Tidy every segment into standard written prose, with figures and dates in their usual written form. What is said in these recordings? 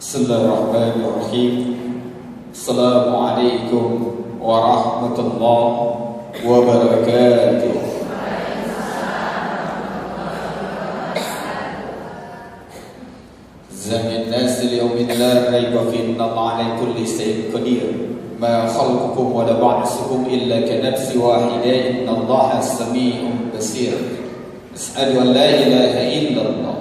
Bismillahirrahmanirrahim. Assalamualaikum warahmatullahi wabarakatuh. Zaman nas al-yawmin la rayba fi inna Allah ala kulli shay'in qadir. Ma khalqukum wa la ba'thukum illa ka nafsin wahidah inna Allah samii'un basir. Asyhadu an la ilaha illallah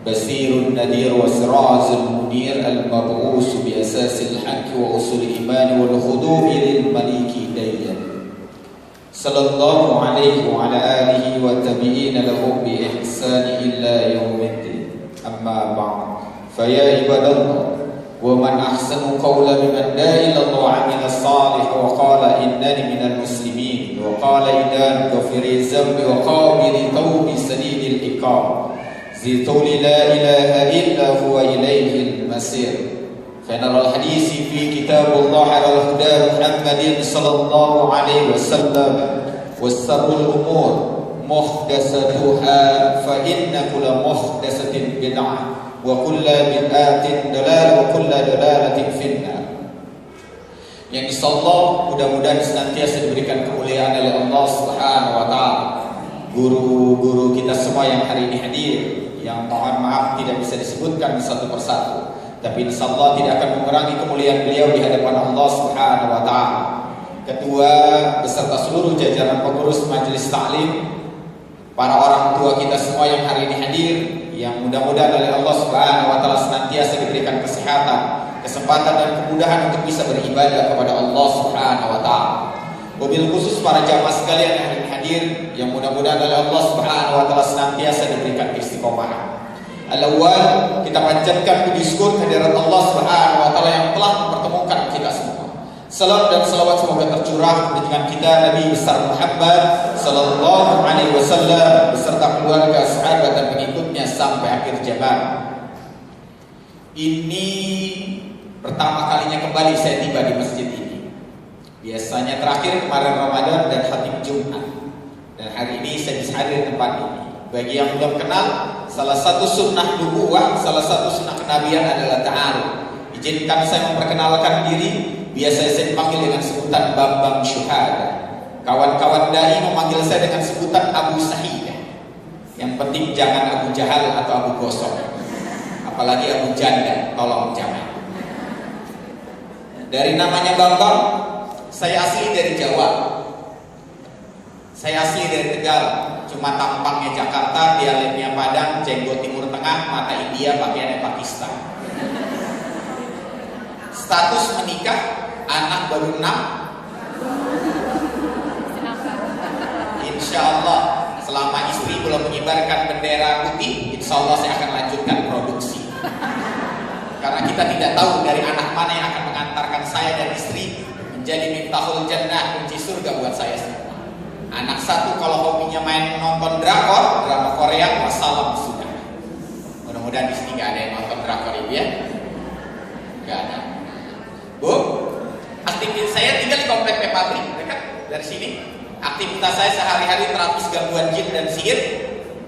بصير النذير وسراج المنير المبعوث بأساس الحق وأصول الإيمان والخضوع للملك ديا صلى الله عليه وعلى آله والتابعين لهم بإحسان إلى يوم الدين أما بعد فيا عباد الله ومن أحسن قولا ممن دعا إلى الله وعمل صالح وقال إنني من المسلمين وقال إذا غفر الذنب وقابل توب سديد العقاب ذي طول لا إله إلا هو إليه المصير فنرى الحديث في كتاب الله على الهدى محمد صلى الله عليه وسلم والسر الأمور محدثاتها فإن كل محدثة بدعة وكل بدعة ضلالة وكل ضلالة في النار. Yang insyaallah mudah-mudahan senantiasa diberikan kemuliaan oleh Allah Subhanahu wa taala. Guru-guru kita semua yang hari ini hadir, yang mohon maaf tidak bisa disebutkan satu persatu, tapi insyaallah tidak akan mengurangi kemuliaan beliau di hadapan Allah Subhanahu wa taala. Ketua beserta seluruh jajaran pengurus majelis taklim, para orang tua kita semua yang hari ini hadir, yang mudah-mudahan oleh Allah Subhanahu wa taala senantiasa diberikan kesehatan, kesempatan dan kemudahan untuk bisa beribadah kepada Allah Subhanahu wa taala. Wabil khusus para jamaah sekalian yang hadir, yang mudah-mudahan oleh Allah Subhanahu wa taala senantiasa diberikan istiqomah. Al-awwal, kita panjatkan puji syukur kehadirat Allah Subhanahu wa taala yang telah mempertemukan kita semua. Salam dan salawat semoga tercurah dengan kita Nabi besar Muhammad sallallahu alaihi wasallam beserta keluarga, sahabat dan pengikutnya sampai akhir zaman. Ini pertama kalinya kembali saya tiba di masjid ini. Biasanya terakhir kemarin Ramadan dan khatib Jumat. Dan hari ini saya bisa hadir di tempat ini. Bagi yang belum kenal, salah satu sunnah nubuwah, salah satu sunnah kenabian adalah ta'aruf. Izinkan saya memperkenalkan diri. Biasanya saya dipanggil dengan sebutan Bambang Syuhada. Kawan-kawan dai memanggil saya dengan sebutan Abu Sahidah. Yang penting jangan Abu Jahal atau Abu Gosok. Apalagi Abu Janda, tolong jangan. Dari namanya Bambang, saya asli dari Jawa. Saya asli dari Tegal. Cuma tampangnya Jakarta, dialeknya Padang, jenggot Timur Tengah, mata India, pakaiannya Pakistan. Status menikah, anak baru 6. Insya Allah selama istri belum mengibarkan bendera putih, insya Allah saya akan lanjutkan produksi. Karena kita tidak tahu dari anak mana yang akan mengantarkan saya dan istri menjadi miftahul jannah, kunci surga buat saya semua. Anak satu kalau hobinya main nonton drakor, drama Korea, wassalam sudah. Mudah-mudahan di sini gak ada yang nonton drakor ibu ya. Gak ada. Bu, aktivitas saya tinggal di komplek Pepabri, dekat dari sini. Aktivitas saya sehari-hari terapis gangguan jin dan sihir.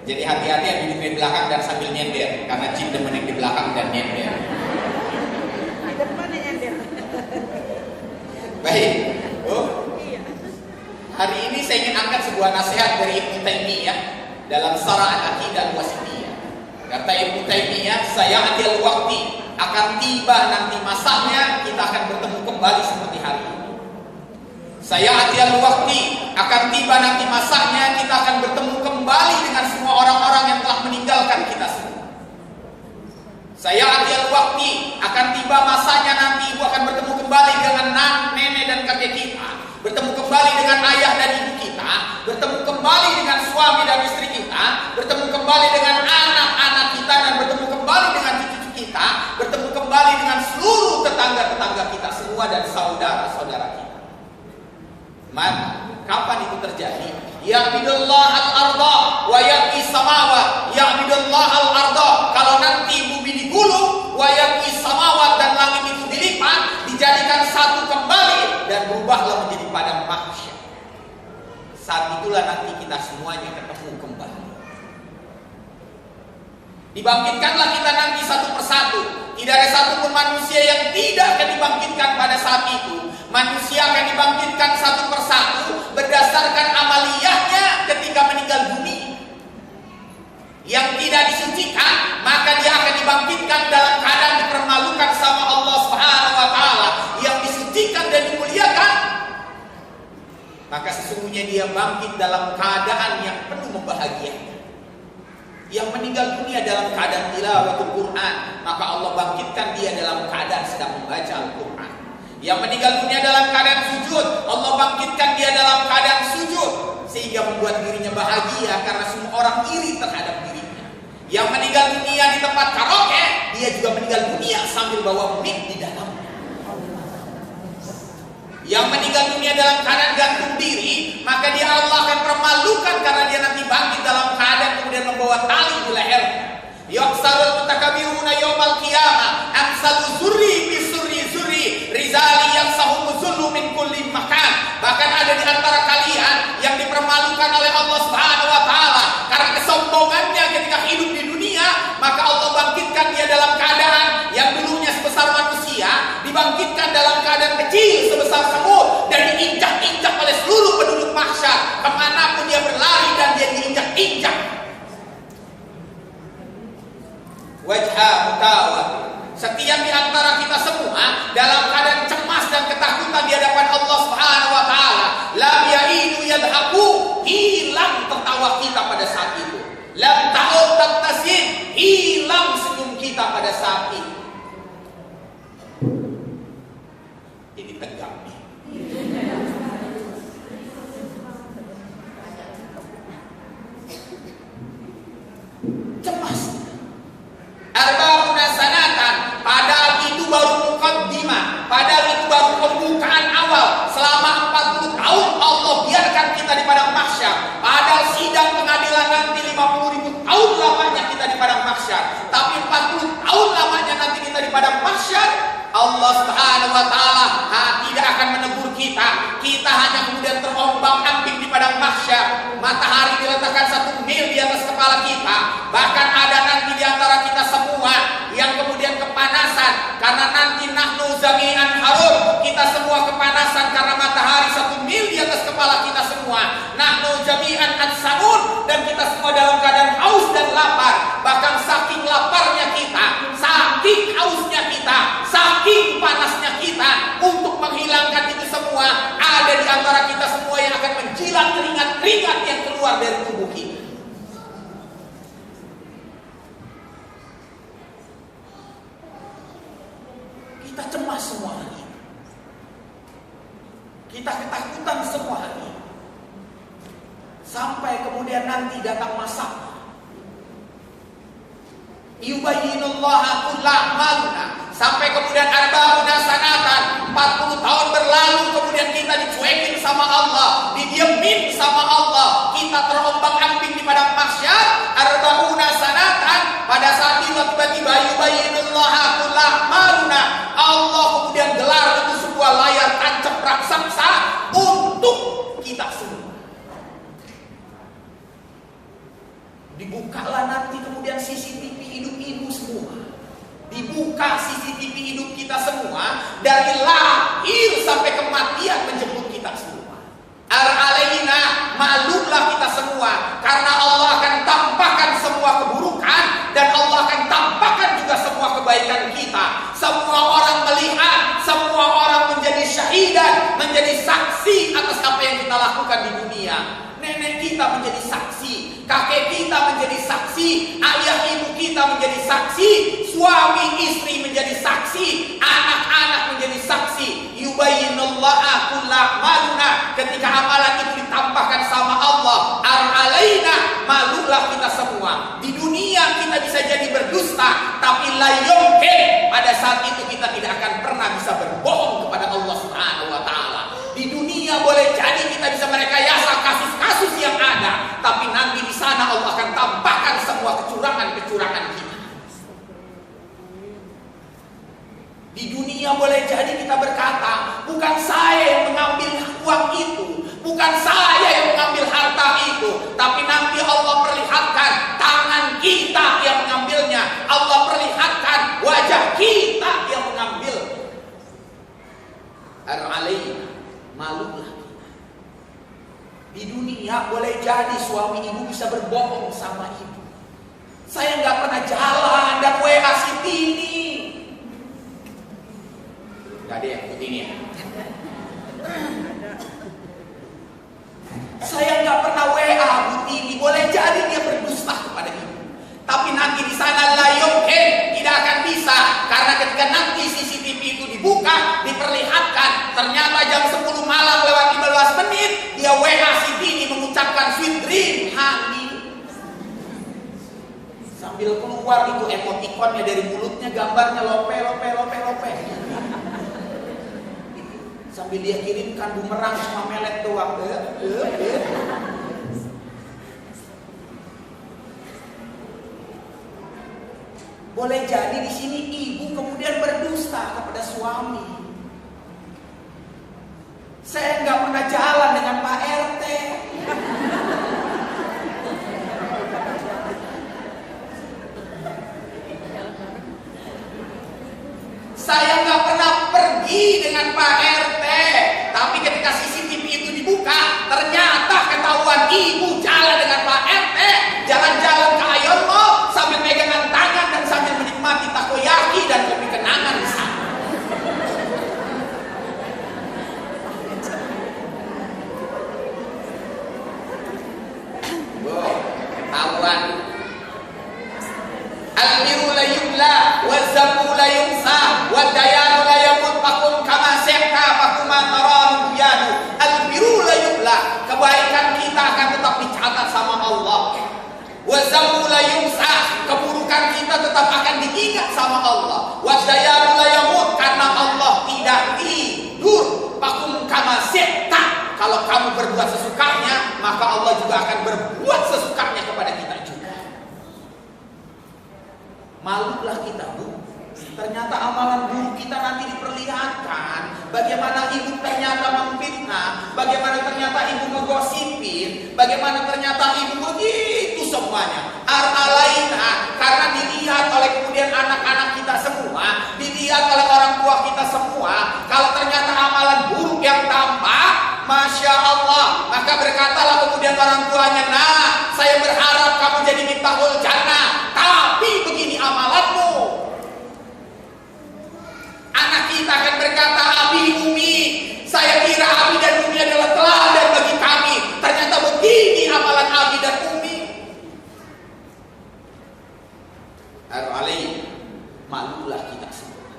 Jadi hati-hati yang duduk di belakang dan sambil nyender, karena jin demen yang di belakang dan nyender. Baik, Bu. Hari ini saya ingin angkat sebuah nasihat dari Ibnu Taimiyah dalam Syarah Al-Aqidah Al-Wasithiyah. Kata Ibnu Taimiyah, saya'til waqti, akan tiba nanti masanya kita akan bertemu kembali seperti hari ini. Saya'til waqti, akan tiba nanti masanya kita akan bertemu kembali dengan semua orang-orang yang telah meninggalkan kita semua. Saya'til waqti, akan tiba masanya nanti ibu akan bertemu kembali dengan nenek dan kakek kita, bertemu kembali dengan ayah dan ibu kita, bertemu kembali dengan suami dan istri kita, bertemu kembali dengan anak-anak kita, dan bertemu kembali dengan cucu kita, bertemu kembali dengan seluruh tetangga-tetangga kita semua dan saudara-saudara kita. Mana? Kapan itu terjadi? Ya'bidullah al-arda wa ya'bi samawat. Ya'bidullah al-arda, kalau nanti bumi digulung, wa ya'bi samawat, dan langit itu dilipat, dijadikan satu kembali dan berubahlah menjadi padang mahsyar. Saat itulah nanti kita semuanya ketemu kembali. Dibangkitkanlah kita nanti satu persatu. Tidak ada satupun manusia akan dibangkitkan pada saat itu. Manusia akan dibangkitkan satu persatu berdasarkan amaliyahnya ketika meninggal dunia. Yang tidak disucikan, maka dia akan dibangkitkan dalam keadaan dipermalukan sama Allah Subhanahu wa Ta'ala. Yang disucikan dan dimuliakan, maka sesungguhnya dia bangkit dalam keadaan yang penuh membahagiakan. Yang meninggal dunia dalam keadaan tilawatul Quran, maka Allah bangkitkan dia dalam keadaan sedang membaca Al-Quran. Yang meninggal dunia dalam keadaan sujud, Allah bangkitkan dia dalam keadaan sujud, sehingga membuat dirinya bahagia karena semua orang iri terhadap dirinya. Yang meninggal dunia di tempat karaoke, dia juga meninggal dunia sambil bawa mic di dalamnya. Yang meninggal dunia dalam keadaan gantung diri, maka dia Allah akan permalukan karena dia nanti bangkit dalam keadaan kemudian membawa tali di lehernya. Yaqsalul mutakabiruna yaumal qiyamah amsalu zurri bisurri zurri rizali yaksahum zullu min kulli makan. Bahkan ada di antara kalian yang dipermalukan oleh Allah Subhanahu wa Ta'ala karena kesombongannya ketika hidup di dunia, maka Allah bangkitkan dia dalam keadaan yang dulunya sebesar manusia, dibangkitkan dalam keadaan kecil sebesar semut dan diinjak-injak oleh seluruh penduduk mahsyar. Kemanapun dia berlari dan dia diinjak-injak. Wajha mutawat. Setiap di antara kita semua dalam keadaan cemas dan ketakutan di hadapan Allah Subhanahu wa Ta'ala. Lam ya'idu yadhaku, hilang tertawa kita pada saat itu. Lam ta'ud tabtasim, hilang senyum kita pada saat itu. Ini tegang nih. Cemas. Arba'una sanatan, padahal itu baru muqaddimah, padahal itu baru pembukaan awal. Selama 40 tahun Allah biarkan kita di padang mahsyar. Padahal sidang pengadilan nanti 50.000 tahun lamanya kita di padang mahsyar. Tapi 40 tahun lamanya nanti kita di padang mahsyar. Allah Subhanahu wa Ta'ala tidak akan menegur kita. Kita hanya kemudian terombang-ambing di padang mahsyar. Matahari diletakkan 1 mil di atas kepala kita. Bahkan ada nanti di antara kita semua yang kemudian kepanasan karena nanti nahnu zami'an harum. Kita semua kepanasan karena matahari 1 mil di atas kepala kita semua. Nahnu jami'an ansamun, dan kita semua dalam keadaan haus dan lapar. Bahkan saking laparnya kita, saking hausnya kita, saking panasnya kita, untuk menghilangkan itu semua, ada di antara kita semua yang akan menjilat keringat-keringat yang keluar dari tubuh kita. Kita cemas semua hari. Kita ketakutan semua hari. Sampai kemudian nanti datang masanya. Yubayyinullaha kulla a'maluna. Sampai kemudian arba'una sanatan, 40 tahun berlalu, kemudian kita dicuekin sama Allah, didiemin sama Allah, kita terombang-ambing di padang mahsyar. Arba'una sanatan, pada saat itu tiba-tiba yubayyinullaha kulla a'maluna, Allah kemudian gelar itu sebuah layar tancap raksasa untuk kita semua. Dibukalah nanti kemudian CCTV hidup ibu semua. Dibuka CCTV hidup kita semua, dari lahir sampai kematian menjemput kita semua. Ar-alaina, maklumlah kita semua, karena Allah akan tampakkan semua keburukan dan Allah akan tampakkan juga semua kebaikan kita. Semua orang melihat, semua orang menjadi syahidan, menjadi saksi atas apa yang kita lakukan di dunia. Nenek kita menjadi saksi, kakek kita menjadi saksi, ayah ibu kita menjadi saksi, suami istri menjadi saksi, anak-anak menjadi saksi. Yubayyinullaha kulla a'maluna, ketika amalan itu ditampakkan sama Allah. Ar-alaina, malulah kita semua. Di dunia kita bisa jadi berdusta, tapi la yumkin, pada saat itu kita tidak akan pernah bisa berbohong kepada Allah Subhanahu wa Ta'ala. Di dunia boleh jadi kita bisa merekayasa kasus-kasus yang ada, tapi nanti di sana Allah akan tampakkan semua kecurangan-kecurangan kita. Di dunia boleh jadi kita berkata, bukan saya yang mengambil uang itu, bukan saya yang mengambil harta itu, tapi nanti Allah perlihatkan tangan kita yang mengambilnya. Allah perlihatkan wajah kita yang mengambil. dunia boleh jadi suami ibu bisa berbohong sama ibu. Saya nggak pernah jalan dan WA si Tini. Gak ada yang begini ya. Saya nggak pernah WA Bu Tini. Boleh jadi dia berdusta kepada ibu. Tapi nanti di sana tidak akan bisa, karena ketika nanti CCTV itu dibuka, diperlihatkan, ternyata jam 10 malam lewat 15 menit dia WA si Tini mengucapkan sweet dream honey. Sambil keluar itu emotikonnya dari mulutnya, gambarnya lope. Sambil dia kirimkan bumerang sama melet doang. Boleh jadi di sini ibu kemudian berdusta kepada suami. Saya nggak pernah jalan dengan Pak RT. Saya nggak pernah pergi dengan Pak RT. Tapi ketika CCTV itu dibuka, ternyata ketahuan ibu jalan dengan Pak RT, jalan-jalan ke Ayon Mall sambil pegangan tangan dan sambil menikmati takoyaki dan kopi kenangan di sana. Ketahuan. Al-biru la yubla wa zabu la yumsa wa dayanu la yamut pakum kama sekta pakuma taramu biyadu. Al-biru la yubla, kebaikan kita akan tetap dicatat sama Allah. Wa zabu la yumsa, keburukan kita tetap akan diingat sama Allah. Wa dayanu la yamut, karena Allah tidak tidur. Pakum kama sekta, kalau kamu berbuat sesukanya, maka Allah juga akan berbuat sesukanya kepada kita juga. Malulah kita, Bu. Ternyata amalan buruk kita nanti diperlihatkan. Bagaimana ibu ternyata memfitnah, bagaimana ternyata ibu ngegosipin, bagaimana ternyata ibu begitu semuanya. Ar-alaina, karena dilihat oleh kemudian anak-anak kita semua, dilihat oleh orang tua kita semua. Kalau ternyata amalan buruk yang tampak, Masya Allah, maka berkatalah kemudian orang tuanya, nah, saya berharap kamu jadi miftahul jannah, tapi begini amalanmu. Anak kita akan berkata, Abi Umi, saya kira Abi dan Umi adalah teladan bagi kami, ternyata begini amalan Abi dan Umi. Ar-alaih, malulah kita semua.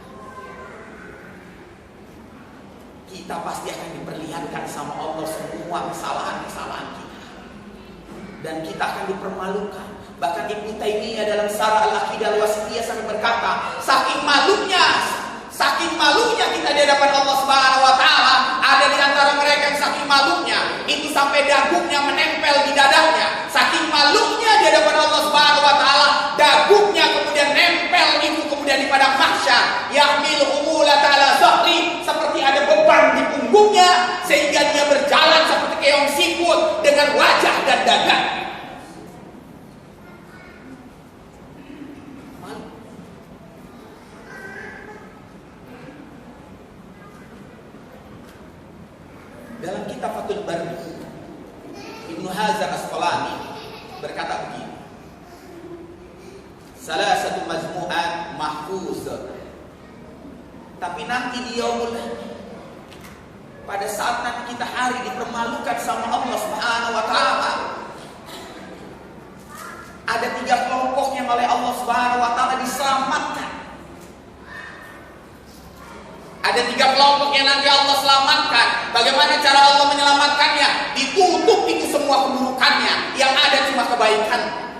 Kita pasti akan diperlihatkan sama Allah semua kesalahan-kesalahan kita, dan kita akan dipermalukan. Bahkan Ibnu Taimiyah dalam Syarah Al-Aqidah Al-Wasithiyah sampai berkata, saking malunya kita di hadapan Allah Subhanahu wa taala, ada di antara mereka yang saking malunya itu sampai dagungnya menempel di dadanya. Saking malunya di hadapan Allah Subhanahu wa taala, dagungnya kemudian nempel itu kemudian di padang mahsyar. Yahmil humula ta'ala zahri, seperti ada beban di punggungnya sehingga dia berjalan seperti keong sikut dengan wajah dan dada. Dalam kitab Fathul Bari, Ibnu Hajar Asqalani berkata begini, salah satu majmu'at mahfuz, tapi nanti di yaumul, pada saat nanti kita hari dipermalukan sama Allah Subhanahu wa taala, ada 3 kelompok yang oleh Allah Subhanahu wa taala diselamatkan. Ada 3 kelompok yang nanti Allah selamatkan. Bagaimana cara Allah menyelamatkannya? Ditutup itu semua keburukannya, yang ada cuma kebaikan.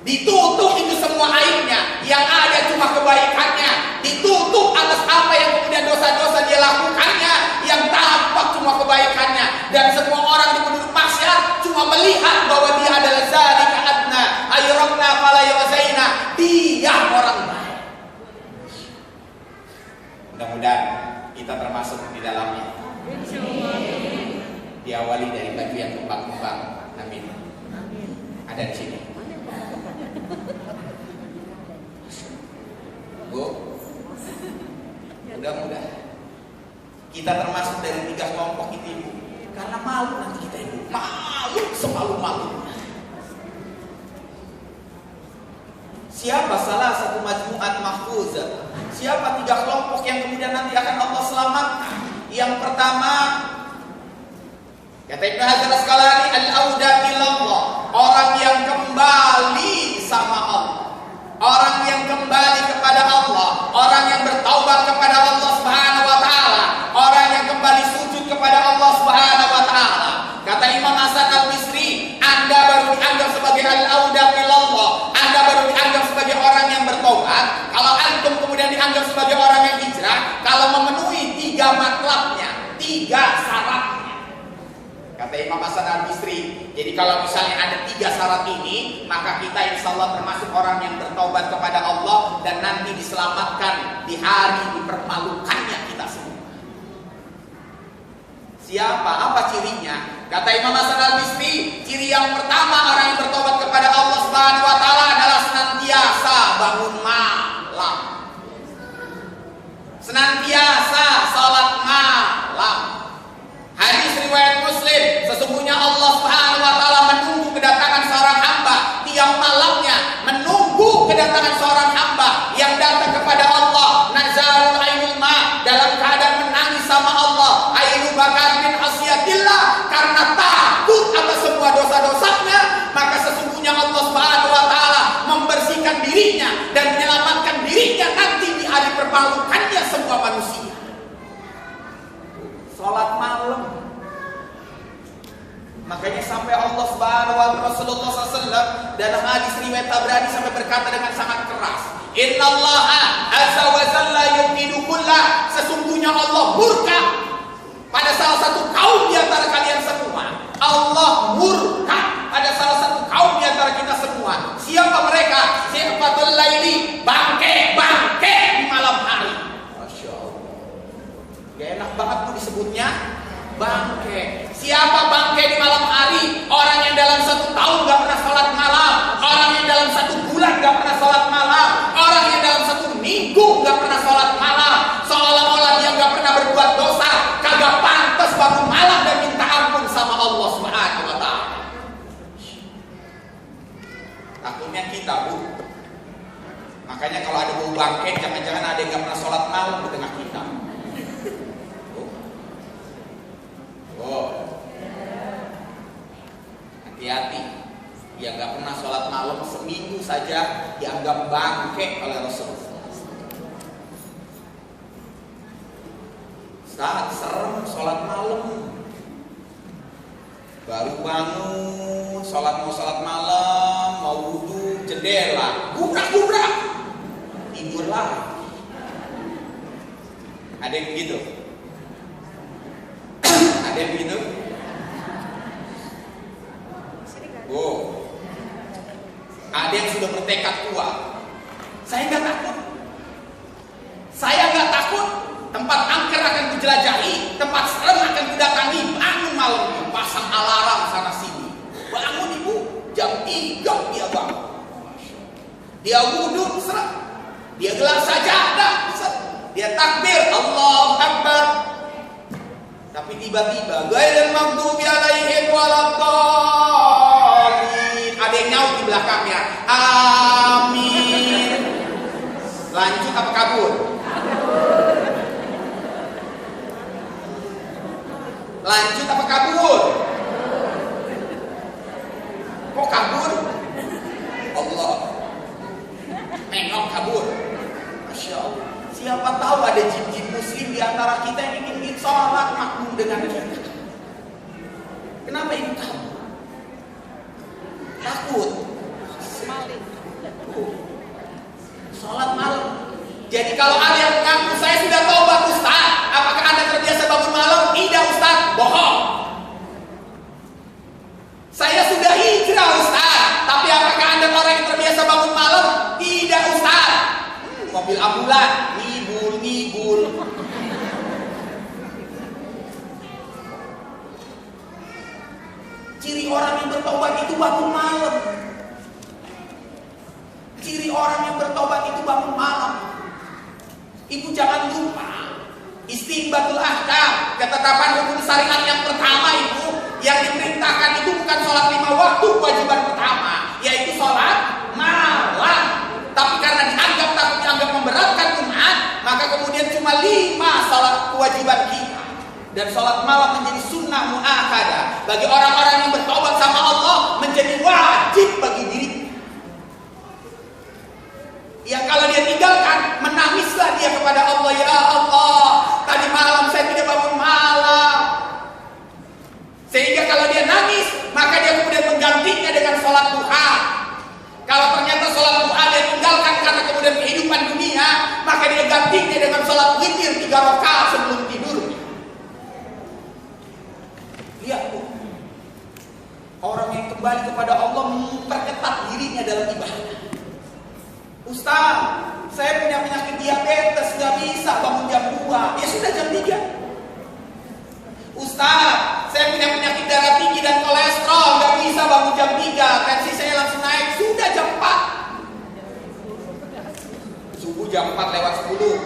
Ditutup itu semua aibnya, yang ada cuma kebaikannya. Ditutup atas apa yang kemudian dosa-dosa dia lakukannya, yang tampak cuma kebaikannya. Dan semua orang di penduduk mahsyar cuma melihat bahwa dia adalah zalika adna ayyurabna fala yuzaina, dia orang baik. Mudah-mudahan kita termasuk di dalamnya. Diawali dari bagian kembang-kembang. Amin. Ada di sini. Bu, mudah-mudahan kita termasuk dari 3 kelompok itu, Ibu. Karena malu nanti kita hidup. Malu semalu-malu. Siapa salah satu majmu'at mahfuzah? Siapa 3 kelompok yang kemudian nanti akan Allah selamatkan? Yang pertama, kata Ibnu Hajar Asqalani, al-auda ilallah, orang yang kembali sama Allah, orang yang kembali kepada Allah, orang yang bertaubat kepada Allah Subhanahu wa taala, orang yang kembali sujud kepada Allah Subhanahu wa taala. Kata Imam Hasan Al-Bisri, Anda baru dianggap sebagai al-auda ilallah, Anda baru dianggap sebagai orang yang bertobat kalau antum kemudian dianggap sebagai orang yang hijrah kalau memenuhi 3 matlabnya, 3 syaratnya. Kata Imam Hasan Al-Bisri, jadi kalau misalnya ada 3 syarat ini, maka kita insya Allah termasuk orang yang bertobat kepada Allah dan nanti diselamatkan di hari dipermalukannya kita semua. Siapa? Apa cirinya? Kata Imam Hasan Al-Bisri, ciri yang pertama orang yang bertobat kepada Allah Subhanahu wa taala adalah senantiasa bangun malam. Senantiasa salat malam. Hadis riwayat Muslim, sesungguhnya Allah Subhanahu wa taala menunggu kedatangan seorang hamba tiap malamnya, menunggu kedatangan seorang hamba yang datang kepada Allah, nazarul ainul ma, dalam keadaan menangis sama Allah, ainu bakar min khasyatillah, karena takut atas semua dosa-dosanya, maka sesungguhnya Allah Subhanahu wa taala membersihkan dirinya dan menyelamatkan dirinya nanti di hari permalukannya semua manusia. Salat malam. Makanya sampai Allah Subhanahu wa taala, Rasulullah SAW dalam hadis riwayat Tabrani sampai berkata dengan sangat keras, Innallaha azza wa jalla yuqidu kullah, sesungguhnya Allah murka pada salah satu kaum di antara kalian semua. Allah murka pada salah satu kaum di antara kita semua. Siapa mereka? Sifatul laili, bangke di malam hari. Masya Allah. Gak enak banget tuh disebutnya bangke. Siapa bangke di malam hari? Orang yang dalam 1 tahun gak pernah sholat malam, orang yang dalam 1 bulan gak pernah sholat malam, orang yang dalam 1 minggu gak pernah sholat malam, seolah-olah dia gak pernah berbuat dosa, kagak pantas bangun malam dan minta ampun sama Allah Subhanahu wa taala. Takutnya kita, Bu. Makanya kalau ada bau bangke, jangan-jangan ada yang gak pernah sholat malam di tengah kita. Oh, hati-hati, dia nggak pernah sholat malam seminggu saja dianggap bangke oleh Rasulullah. Saat serem sholat malam, baru bangun, mau sholat malam, mau wudhu, jendela, gubrak, tidur lagi. Ada yang begitu? Ada yang begitu? Oh, ada yang sudah bertekad kuat. Saya nggak takut. Tempat angker akan kujelajahi, tempat serem akan kudatangi. Bangun malam, pasang alarm sana sini. Bangun ibu, jam 3 dia bangun. Dia wudhu, dia gelar sajadah, dia takbir, Allahu Akbar. Tapi tiba-tiba ghairil maghdubi alaihim waladdallin, ada yang nyaut di belakangnya, amin. Lanjut apa kabur? Lanjut apa kabur? Kok kabur? Allah, nengok kabur. Masya Allah. Siapa tahu ada jin-jin muslim di antara kita yang ingin sholat makmum dengan kita. Kenapa ingin tahu? Takut. Sholat malam. Jadi kalau ada yang mengaku saya sudah taubat Ustaz, apakah Anda terbiasa bangun malam? Tidak Ustaz, bohong. Saya sudah hijrah Ustaz, tapi apakah Anda orang yang terbiasa bangun malam? Tidak Ustaz. Mobil ambulan ngibul. Ciri orang yang bertobat itu bangun malam. Ciri orang yang bertobat itu bangun malam. Ibu jangan lupa, Istinbatul ahkam, ketetapan hukum syariat yang pertama itu, yang diperintahkan itu bukan sholat 5 waktu kewajiban pertama, yaitu sholat malam. Tapi karena dianggap memberatkan umat, maka kemudian cuma 5 sholat kewajiban kita. Dan sholat malam menjadi sunnah mu'akkadah bagi orang-orang yang bertobat sama Allah, menjadi wajib bagi diri. Yang kalau dia tinggalkan, menangislah dia kepada Allah, ya Allah, tadi malam saya tidak bangun malam. Sehingga kalau dia nangis, maka dia kemudian menggantinya dengan sholat duha. Kalau ternyata sholat duha dia tinggalkan karena kemudian kehidupan dunia, maka dia gantinya dengan sholat witir 3 rakaat sebelum tidur. Lihat tuh, orang yang kembali kepada Allah memperketat dirinya dalam ibadah. Ustaz, saya punya penyakit diabetes, gak bisa bangun jam 2. Ya sudah jam 3. Ustaz, saya punya penyakit darah tinggi dan kolesterol, gak bisa bangun jam 3. Tensi saya langsung naik, sudah jam 4. Subuh jam 4 lewat 10.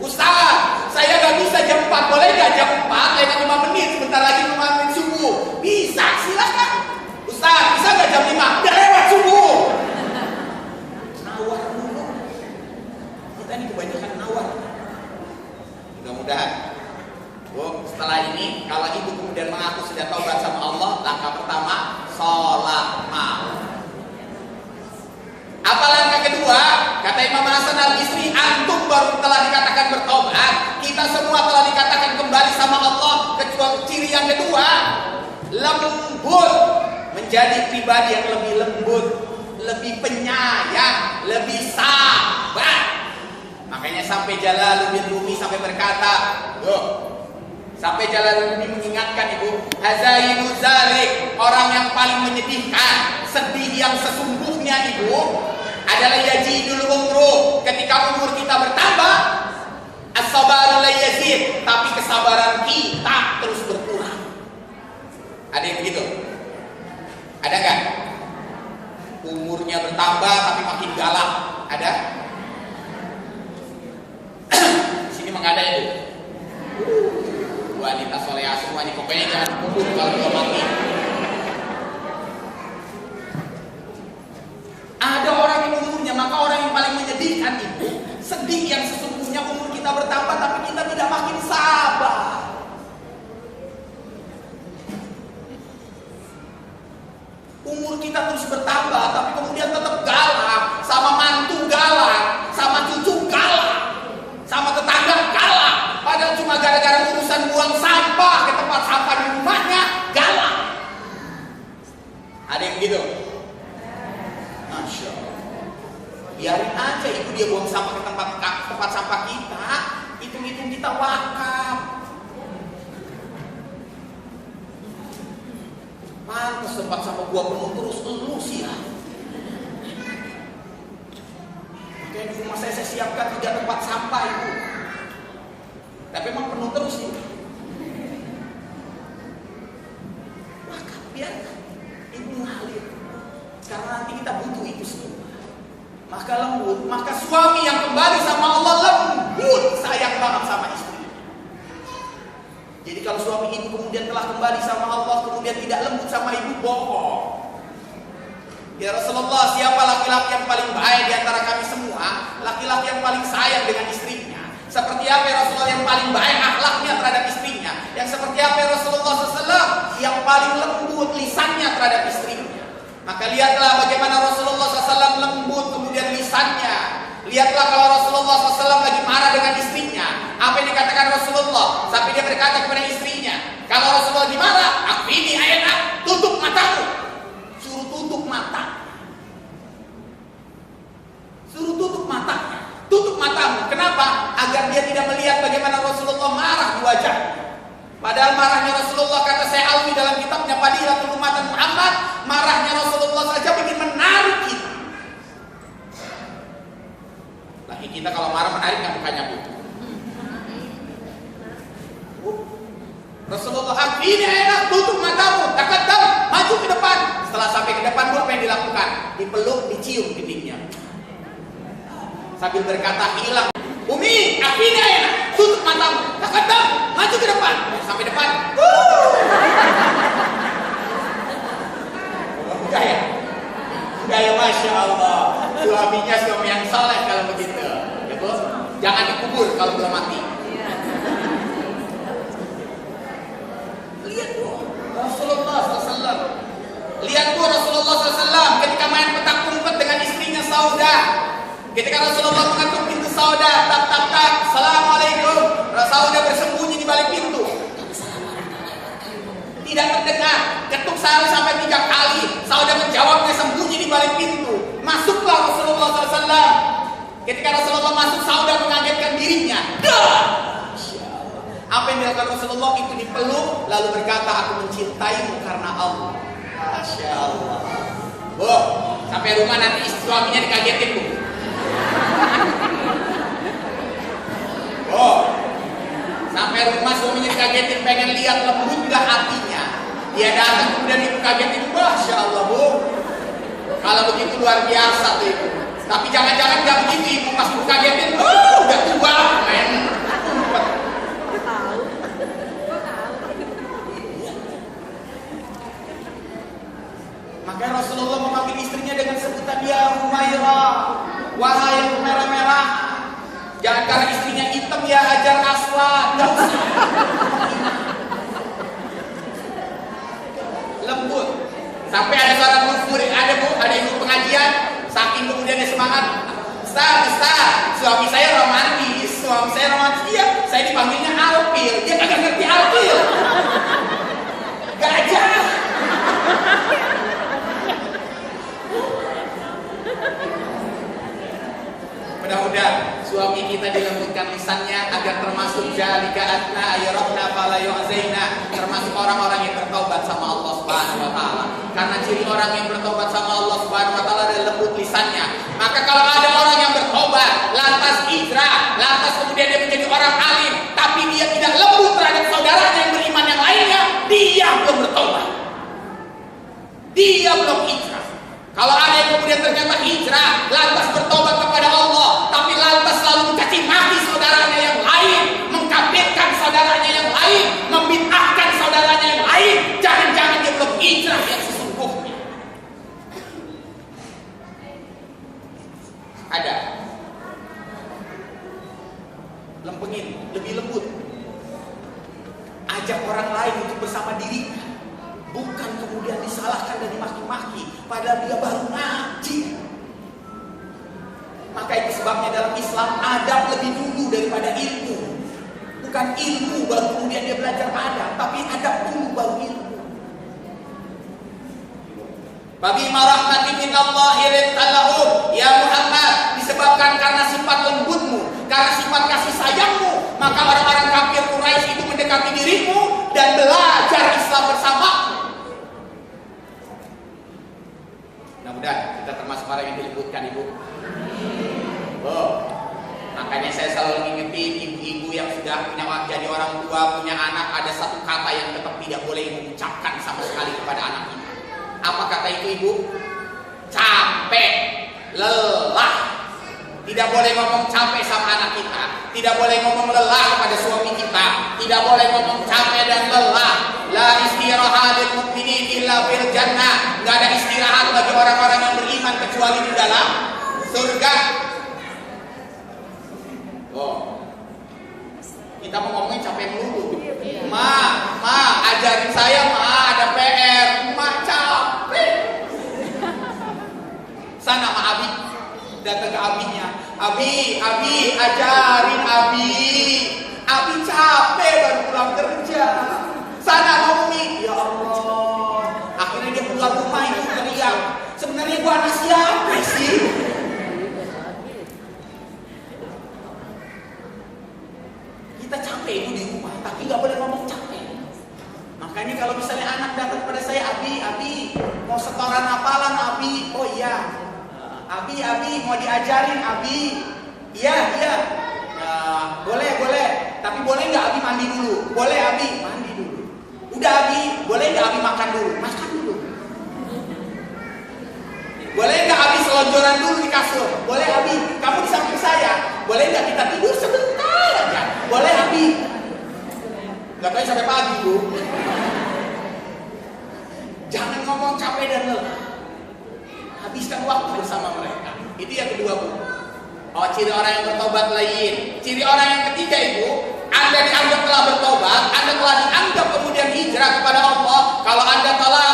Ustaz, saya gak bisa jam 4. Boleh gak jam 4 lewat 5 menit, sebentar lagi memasuki subuh? Bisa, silakan. Ustaz, bisa gak jam 5? Udah lewat subuh. Nawar dulu. Kita ini kebanyakan nawar. Mudah-mudahan, Bu, setelah ini kalau ibu kemudian mengaku sudah taubat sama Allah, langkah pertama sholat malam. Apa langkah kedua? Kata Imam Hasan al-Bisri, antum baru telah dikatakan bertobat, kita semua telah dikatakan kembali sama Allah. Kecuali ciri yang kedua, lembut, menjadi pribadi yang lebih lembut, lebih penyayang, lebih sabar. Makanya sampai Jalaluddin Rumi sampai berkata, sampai Jalaluddin mengingatkan ibu, hazainu zalik, orang yang paling menyedihkan, sedih yang sesungguhnya ibu, adalah yajidul umru, ketika umur kita bertambah, as-sabaru la yazid, tapi kesabaran kita terus berkurang. Ada yang begitu? Ada nggak? Umurnya bertambah tapi makin galak. Ada? Sini mengada itu. Wanita soleha semua ini, pokoknya jangan kubur kalau belum mati. Ada orang yang umurnya, maka orang yang paling menyedihkan itu sedih yang sesungguhnya umur kita bertambah tapi kita tidak makin sabar. Umur kita terus bertambah tapi kemudian tetap galak, sama mantu galak, sama cucu galak, sama tetangga galak, padahal cuma gara-gara urusan buang sampah ke tempat sampah di rumahnya galak. Ada yang begitu? Masya Allah. Biarin aja ibu dia buang sampah ke tempat sampah kita, hitung-hitung kita wakaf. Pantes tempat sampah gua penuh terus, lu sih ya. Makanya di rumah saya siapkan 3 tempat sampah ibu. Tapi emang penuh terus nih. Wakaf biarkan ibu ngalir. Karena nanti kita butuh itu semua. Maka lembut, maka suami yang kembali sama Allah lembut, sayang banget sama istri. Jadi kalau suami ibu kemudian telah kembali sama Allah, kemudian tidak lembut sama ibu, bohong. Ya Rasulullah, siapa laki-laki yang paling baik di antara kami semua? Laki-laki yang paling sayang dengan istrinya. Seperti apa ya Rasulullah yang paling baik akhlaknya terhadap istrinya? Yang seperti apa ya Rasulullah SAW yang paling lembut lisannya terhadap istrinya? Maka lihatlah bagaimana Rasulullah SAW lembut kemudian lisannya. Lihatlah kalau Rasulullah SAW lagi marah dengan istrinya, apa yang dikatakan Rasulullah? Sampai dia berkata kepada istrinya, kalau Rasulullah dimarah, ini ayat, tutup matamu. Suruh tutup mata. Suruh tutup matanya. Tutup matamu. Kenapa? Agar dia tidak melihat bagaimana Rasulullah marah di wajahnya. Padahal marahnya Rasulullah, kata saya alwi dalam kitabnya Fadilatul Umat Muhammad, marahnya Rasulullah saja ingin menarik kita. Lagi kita kalau marah menarik nggak mukanya bu? Rasulullah, ini enak, tutup matamu, takut maju ke depan. Setelah sampai ke depan, apa yang dilakukan? Dipeluk, dicium dindingnya. Sambil berkata hilang. Umi, ini enak, tutup matamu. Masya Allah. Suaminya suami yang soleh kalau begitu. Ya Bu, jangan dikubur kalau belum mati. Lihat Bu, Rasulullah SAW. Lihat Bu, Rasulullah SAW ketika main petak umpet dengan istrinya Sauda. Ketika Rasulullah mengetuk pintu Sauda, tak tak tak, Assalamualaikum. Sauda bersembunyi di balik pintu. Tidak terdengar, ketuk sampai 3 kali. Sauda menjawabnya sembunyi di balik pintu. Masuklah Rasulullah SAW. Ketika Rasulullah masuk, Sauda mengagetkan dirinya. Dah! Apa yang dilakukan Rasulullah itu dipeluk, lalu berkata, aku mencintaimu karena Allah. Masya Allah. Bu, sampai rumah nanti suaminya dikagetin Bu. Oh, sampai rumah suaminya dikagetin, pengen lihat lembut gak hatinya. Dia datang kemudian ibu kagetin, Masya Allah Bu. Kalau begitu luar biasa tuh ibu. Tapi jangan-jangan gak begitu ibu, pas ibu kagetin, udah tua, main. Maka Rasulullah memanggil istrinya dengan sebutan ya Humairah, wahai yang merah-merah. Jangan karena istrinya hitam ya Hajar Aswad. Gak usah. Lembut. Sampai ada seorang murid, ada ibu pengajian, saking kemudian dia semangat. Ustaz, suami saya romantis. Iya, saya dipanggilnya Alpil. Dia kagak ngerti Alpil. Gajah. Mudah-mudahan suami kita dilembutkan lisannya agar termasuk jalika atna ayyarabna fala yu'zaina, termasuk orang-orang yang bertobat sama Allah Subhanahu wa taala. Karena ciri orang yang bertobat sama Allah Subhanahu wa taala adalah lembut lisannya. Maka kalau ada orang yang bertobat, lantas hijrah, lantas kemudian dia menjadi orang alim, tapi dia tidak lembut terhadap saudaranya yang beriman yang lainnya, dia belum bertobat. Dia belum hijrah. Kalau ada yang kemudian ternyata hijrah, lantas bertobat kepada Allah, tapi lantas selalu mencaci maki saudaranya yang lain, mengkafirkan saudaranya yang lain, membid'ahkan saudaranya yang lain, jangan-jangan dia belum hijrah yang sesungguhnya. Ada lempengin, lebih lembut, ajak orang lain untuk bersama dirinya. Bukan kemudian disalahkan dan dimaki-maki, padahal dia baru ngaji. Maka itu sebabnya dalam Islam adab lebih dulu daripada ilmu. Bukan ilmu baru kemudian dia belajar adab, tapi adab dulu baru ilmu. Fabima rahmatin minallahi ridtalahum ya Muhammad, disebabkan karena sifat lembutmu, karena sifat kasih sayangmu, maka orang-orang kafir Quraisy itu mendekati dirimu dan belajar Islam bersama. Mudah-mudahan kita termasuk orang yang dilembutkan ibu. Makanya saya selalu ngingetin ibu-ibu yang sudah punya jadi orang tua, punya anak, ada satu kata yang tetap tidak boleh mengucapkan sama sekali kepada anak kita. Apa kata itu ibu? Capek, lelah. Tidak boleh ngomong capek sama anak kita. Tidak boleh ngomong lelah kepada suami kita. Tidak boleh ngomong capek dan lelah. La istirahat lil mu'minin illa fil jannah. Enggak ada istirahat bagi orang-orang yang beriman kecuali di dalam surga. Kita mau ngomongin capek dulu. Ma, ajarin saya, ma, ada PR. Ma capek. Sana ma Abi, datang ke abinya. Abi, ajarin Abi. Abi capek baru pulang kerja. Sana Umi, ya Allah. Akhirnya dia keluar rumah itu teriak. Sebenarnya gua anak siapa sih? Kita capek itu di rumah, tapi nggak boleh ngomong capek. Makanya kalau misalnya anak datang kepada saya, Abi, mau setoran hafalan Abi. Oh iya. Abi, mau diajarin Abi. Iya. Boleh. Tapi boleh nggak Abi mandi dulu? Boleh Abi, mandi dulu. Udah Abi, boleh nggak Abi makan dulu? Makan dulu. Boleh nggak Abi selonjoran dulu di kasur? Boleh Abi, kamu di samping saya. Boleh nggak kita tidur sebentar aja? Boleh Abi. Nggak boleh sampai pagi Bu. Jangan ngomong capek dan lelah. Abi habiskan waktu bersama mereka. Itu yang kedua, Bu. Oh, ciri orang yang bertobat lain. Ciri orang yang ketiga, Ibu, Anda dianggap telah bertobat, Anda telah dianggap kemudian hijrah kepada Allah. Kalau Anda telah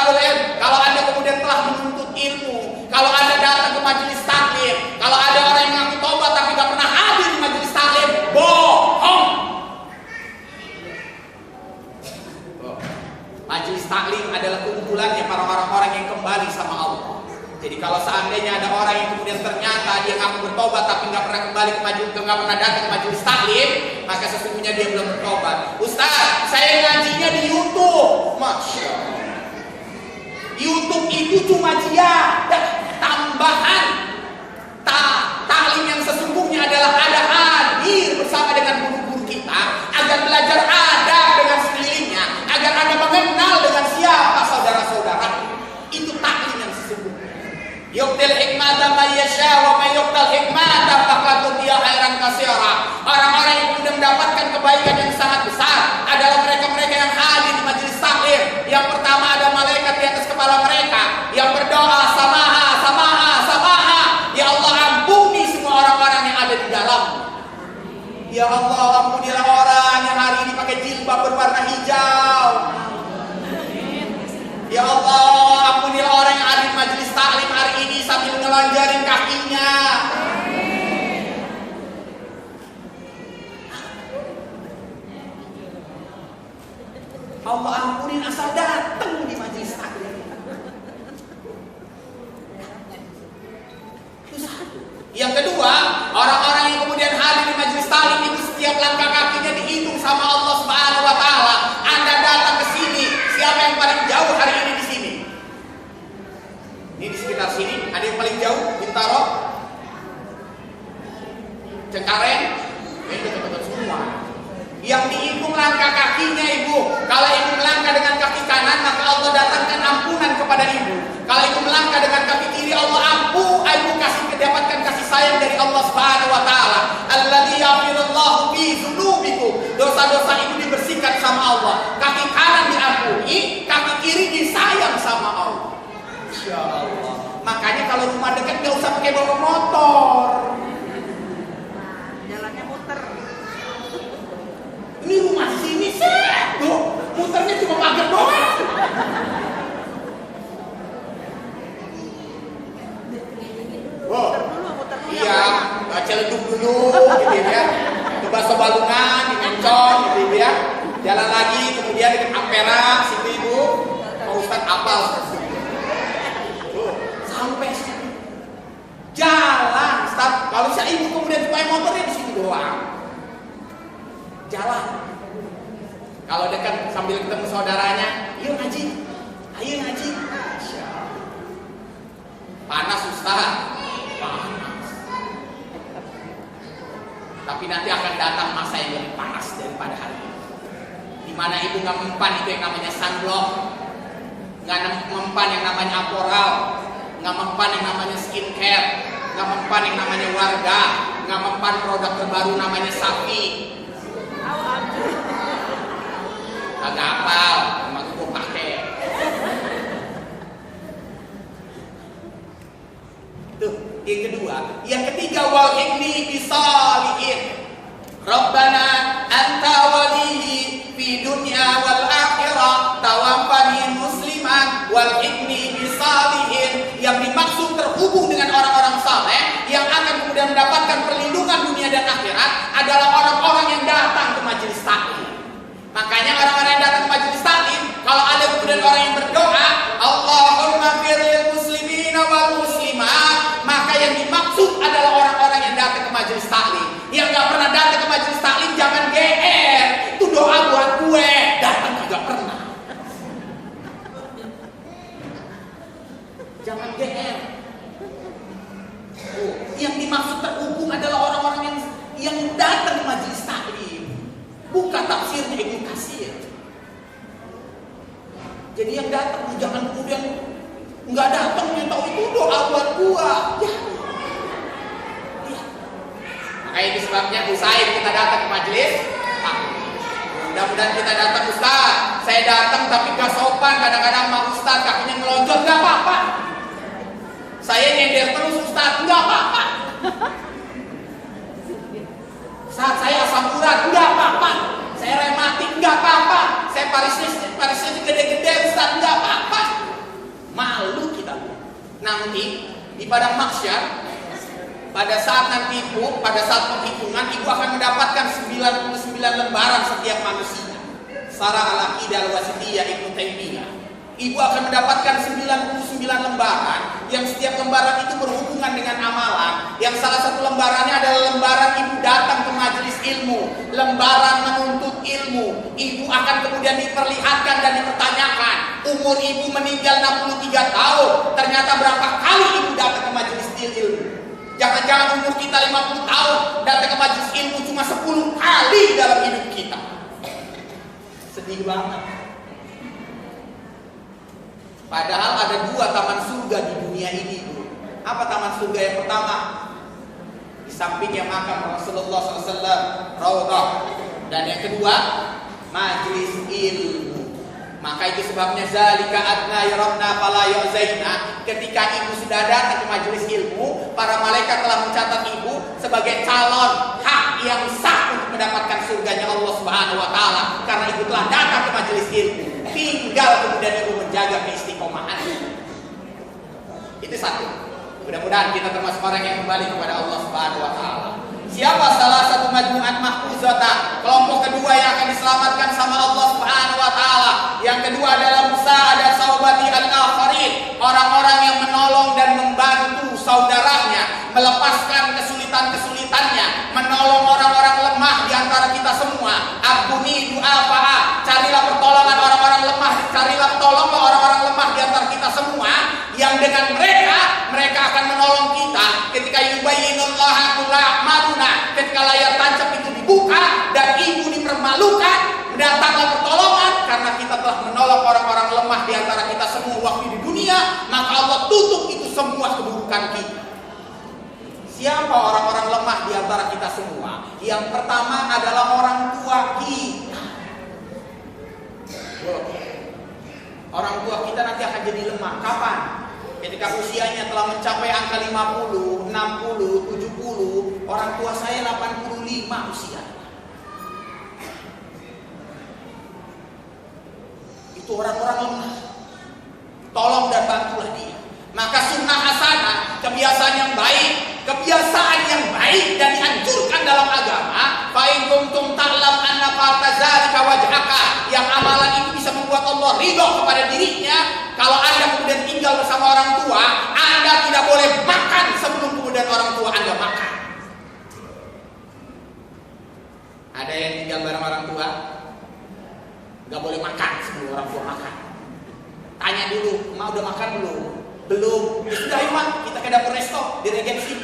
kalau Anda kemudian telah menuntut ilmu, kalau Anda datang ke majelis taklim, kalau ada orang yang ngaku tobat tapi gak pernah hadir di majelis taklim, bohong. Majelis taklim adalah kumpulannya para orang-orang yang kembali sama Allah. Jadi kalau seandainya ada orang yang kemudian ternyata dia ngaku bertobat tapi nggak pernah kembali ke majelis, nggak pernah datang ke majelis taklim, maka sesungguhnya dia belum bertobat. Ustaz, saya ngajinya di YouTube, masya Allah. YouTube itu cuma dia tambahan. Taklim yang sesungguhnya adalah ada hadir bersama dengan guru-guru kita agar belajar adab dengan sekelilingnya, agar Anda mengenal dengan siapa saudara-saudara. Itu taklim yang sesungguhnya. Yu'til hikmata may yasha wa may yu'tal hikmata faqad utiya khairan katsira. Orang-orang yang sudah mendapatkan kebaikan yang sangat besar adalah mereka-mereka yang hadir di majelis taklim. Yang pertama ada malaikat di atas kepala mereka yang berdoa, samaha, samaha, samaha. Ya Allah, ampuni semua orang-orang yang ada di dalam. Ya Allah, ampunilah orang yang hari ini pakai jilbab berwarna hijau. Ya Allah, ampunilah orang yang ada di majelis taklim hari ini sambil ngelanjarin kakinya. Allah ampunin asal datang di majelis taklim. Itu satu. Yang kedua, orang-orang yang kemudian hadir di majelis taklim itu setiap langkah kakinya dihitung sama Allah Subhanahu wa taala. Anda datang ke sini, siapa yang paling jauh hari ini di sini? Ini di sekitar sini, ada yang paling jauh? Bintaro? Cengkareng? Ini dekat-dekat semua. Yang dihitung langkah kakinya, Ibu. Kalau Ibu melangkah dengan kaki kanan, maka Allah datangkan ampunan kepada Ibu. Kalau Ibu melangkah dengan kaki kiri, Allah Ibu dapatkan kasih sayang dari Allah Subhanahu wa taala. Alladzi yaghfirullahu fi dzunubikum. Dosa-dosa itu dibersihkan sama Allah. Kaki kanan diampuni, kaki kiri disayang sama Allah. Insyaallah. Makanya kalau rumah dekat enggak usah pakai bawa motor. Jalannya muter. Ini rumah sini set, muternya cuma pagar doang. Muter dulu. Iya, celeduk dulu, gitu ya. Coba sebalungan, dimencong, gitu ya. Jalan lagi, kemudian dekat Ampera, situ Ibu. Pak Ustadz apal. Sampai situ. Jalan, Ustadz. Kalau saya Ibu kemudian pakai motornya di situ doang. Jalan. Kalau dekat sambil ketemu saudaranya, yuk ngaji, ayo ngaji. Panas Ustaz, panas. Tapi nanti akan datang masa yang lebih panas daripada hari ini. Dimana Ibu nggak mempan itu yang namanya sunblock, nggak mempan yang namanya Aporal, nggak mempan yang namanya skincare, nggak mempan yang namanya Warga, nggak mempan produk terbaru namanya Sapi. Agak apal, memang gue pakai. Tuh, yang kedua. Yang ketiga, wal hikmi bisalihin. Rabbana anta waliyi fi dunya wal akhirah tawaffani musliman wal hikmi bisalihin. Yang dimaksud terhubung dengan orang-orang saleh yang akan kemudian mendapatkan perlindungan dunia dan akhirat adalah orang-orang yang datang ke majelis taklim. Makanya orang-orang yang datang ke majelis taklim, kalau ada kemudian orang yang berdoa, Allahumma firlil muslimina wal muslimat, maka yang dimaksud adalah orang-orang yang datang ke majelis taklim. Yang gak pernah datang ke majelis taklim jangan GR. Itu doa buat gue, datang kagak pernah. Jangan GR. Yang dimaksud terhubung adalah orang-orang yang datang ke majelis taklim. Bukan tafsirnya Ibnu Katsir. Jadi yang datang jangan kemudian nggak datang yang tahu itu doa buat gua. Ya. Makanya itu sebabnya usahain kita datang ke majelis. Mudah-mudahan kita datang, Ustaz. Saya datang tapi gak sopan, kadang-kadang sama Ustaz kakinya melonjol, gak apa-apa. Saya nyender terus Ustaz, enggak apa-apa. Saat saya asam urat, enggak apa-apa. Saya rematik, enggak apa-apa. Saya parisnya gede-gede Ustaz, enggak apa-apa. Malu kita. Nanti di padang mahsyar, pada saat nanti ibu, pada saat penghitungan, ibu akan mendapatkan 99 lembaran setiap manusia. Sarah al-Aqidah al-Wasithiyah Ibnu Taimiyah. Ibu akan mendapatkan 99 lembaran, yang setiap lembaran itu berhubungan dengan amalan. Yang salah satu lembarannya adalah lembaran ibu datang ke majelis ilmu, lembaran menuntut ilmu. Ibu akan kemudian diperlihatkan dan dipertanyakan, umur ibu meninggal 63 tahun, ternyata berapa kali ibu datang ke majelis ilmu? Jangan-jangan umur kita 50 tahun, datang ke majelis ilmu cuma 10 kali dalam hidup kita. Sedih banget. Padahal ada 2 taman surga di dunia ini, Bu. Apa taman surga yang pertama? Di sampingnya makam Rasulullah SAW, Raudhah. Dan yang kedua, majlis ilmu. Maka itu sebabnya zalika adna yarabna fala yu'zaina. Ketika ibu sudah datang ke majelis ilmu, para malaikat telah mencatat ibu sebagai calon hak yang sah untuk mendapatkan surganya Allah Subhanahu wa taala, karena ibu telah datang ke majelis ilmu. Tinggal kemudian ibu menjaga keistiqomahan. Itu satu. Mudah-mudahan kita termasuk orang yang kembali kepada Allah Subhanahu wa taala. Siapa salah satu majmu'at mahfuzata, kelompok kedua yang akan diselamatkan sama Allah Subhanahu wa taala? Yang kedua adalah musa'adat saubati al-akharin, orang-orang yang menolong dan membantu saudaranya, melepaskan kesulitan-kesulitannya, menolong orang-orang lemah di antara kita semua. Abuni du'afa'a, carilah pertolongan orang-orang lemah, carilah tolonglah orang-orang lemah di antara kita semua, yang dengan mereka akan menolong kita ketika yubayyinullahu a'maluna, ketika layar tancap itu dibuka dan ibu dipermalukan, datanglah pertolongan karena kita telah menolong orang-orang lemah di antara kita semua waktu di dunia, maka Allah tutup itu semua keburukan kita. Siapa orang-orang lemah di antara kita semua? Yang pertama adalah orang tua kita. Orang tua kita nanti akan jadi lemah. Kapan? Ketika usianya telah mencapai angka 50, 60, 70. Orang tua saya 85 usia. Itu orang-orang lemah. Tolong dan bantulah dia. Maka sunnah hasanah, kebiasaan yang baik dan dianjurkan dalam agama. Fa in kuntum ta'lam anna fa'tazalika wajhaka, yang amalan itu bisa membuat Allah ridho kepada dirinya. Kalau Anda kemudian tinggal bersama orang tua, Anda tidak boleh makan sebelum kemudian orang tua Anda makan. Ada yang tinggal bareng orang tua, nggak boleh makan sebelum orang tua makan. Tanya dulu, "Ma udah makan belum?" "Belum." "Ya sudah, ayo Ma, kita ke dapur resto di Regensi."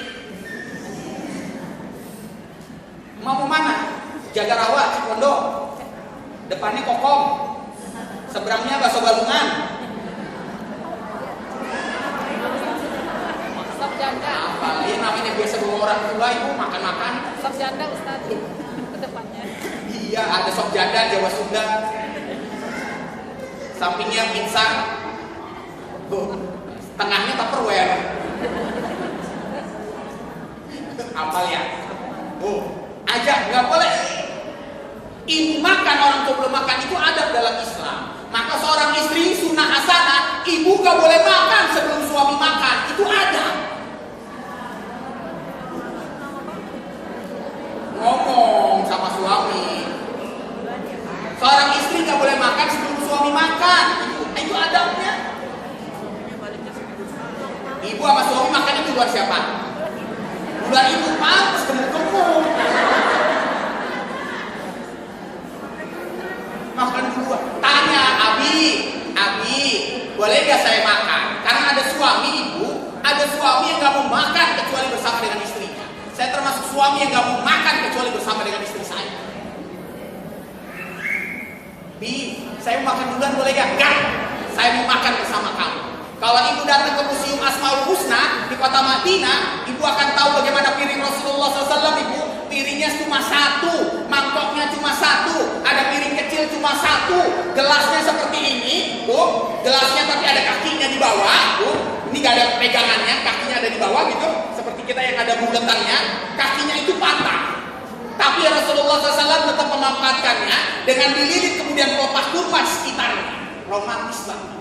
"Ma mau mana?" "Jaga Rawat, Cipondo. Depannya Kokom, seberangnya Bakso Balungan." Sop janda. Apa? Ini namanya biasa bawa orang tua ibu makan-makan. Sop janda Ustaz. Ke depannya. Iya, ada sop janda Jawa Sunda. Sampingnya insang. Tengahnya Tupperware. Apal ya? Ajak, nggak boleh. Ibu makan, orang tua belum makan, itu adab dalam Islam. Maka seorang istri sunnah hasanah, ibu nggak boleh makan sebelum suami makan, itu adab. Ngomong sama suami. Seorang istri nggak boleh makan sebelum suami makan, itu adabnya. Ibu sama suami makannya di luar siapa? Luar ibu, pantas gemuk-gemuk. Makan dulu. Tanya Abi, boleh gak saya makan? Karena ada suami ibu, ada suami yang gak mau makan kecuali bersama dengan istrinya. Saya termasuk suami yang gak mau makan kecuali bersama dengan istri saya. Bi, saya mau makan duluan boleh gak? Enggak, saya mau makan bersama kamu. Kalau ibu datang ke Museum Asmaul Husna di kota Madinah, ibu akan tahu bagaimana piring Rasulullah SAW. Ibu, piringnya cuma satu, mangkoknya cuma satu, ada piring kecil cuma satu, gelasnya seperti ini, Bu. Gelasnya tapi ada kakinya di bawah, Bu. Ini gak ada pegangannya, kakinya ada di bawah gitu, seperti kita yang ada buletannya, kakinya itu patah. Tapi Rasulullah SAW tetap memanfaatkannya dengan dililit kemudian pelepah kurma di sekitarnya. Romantis banget.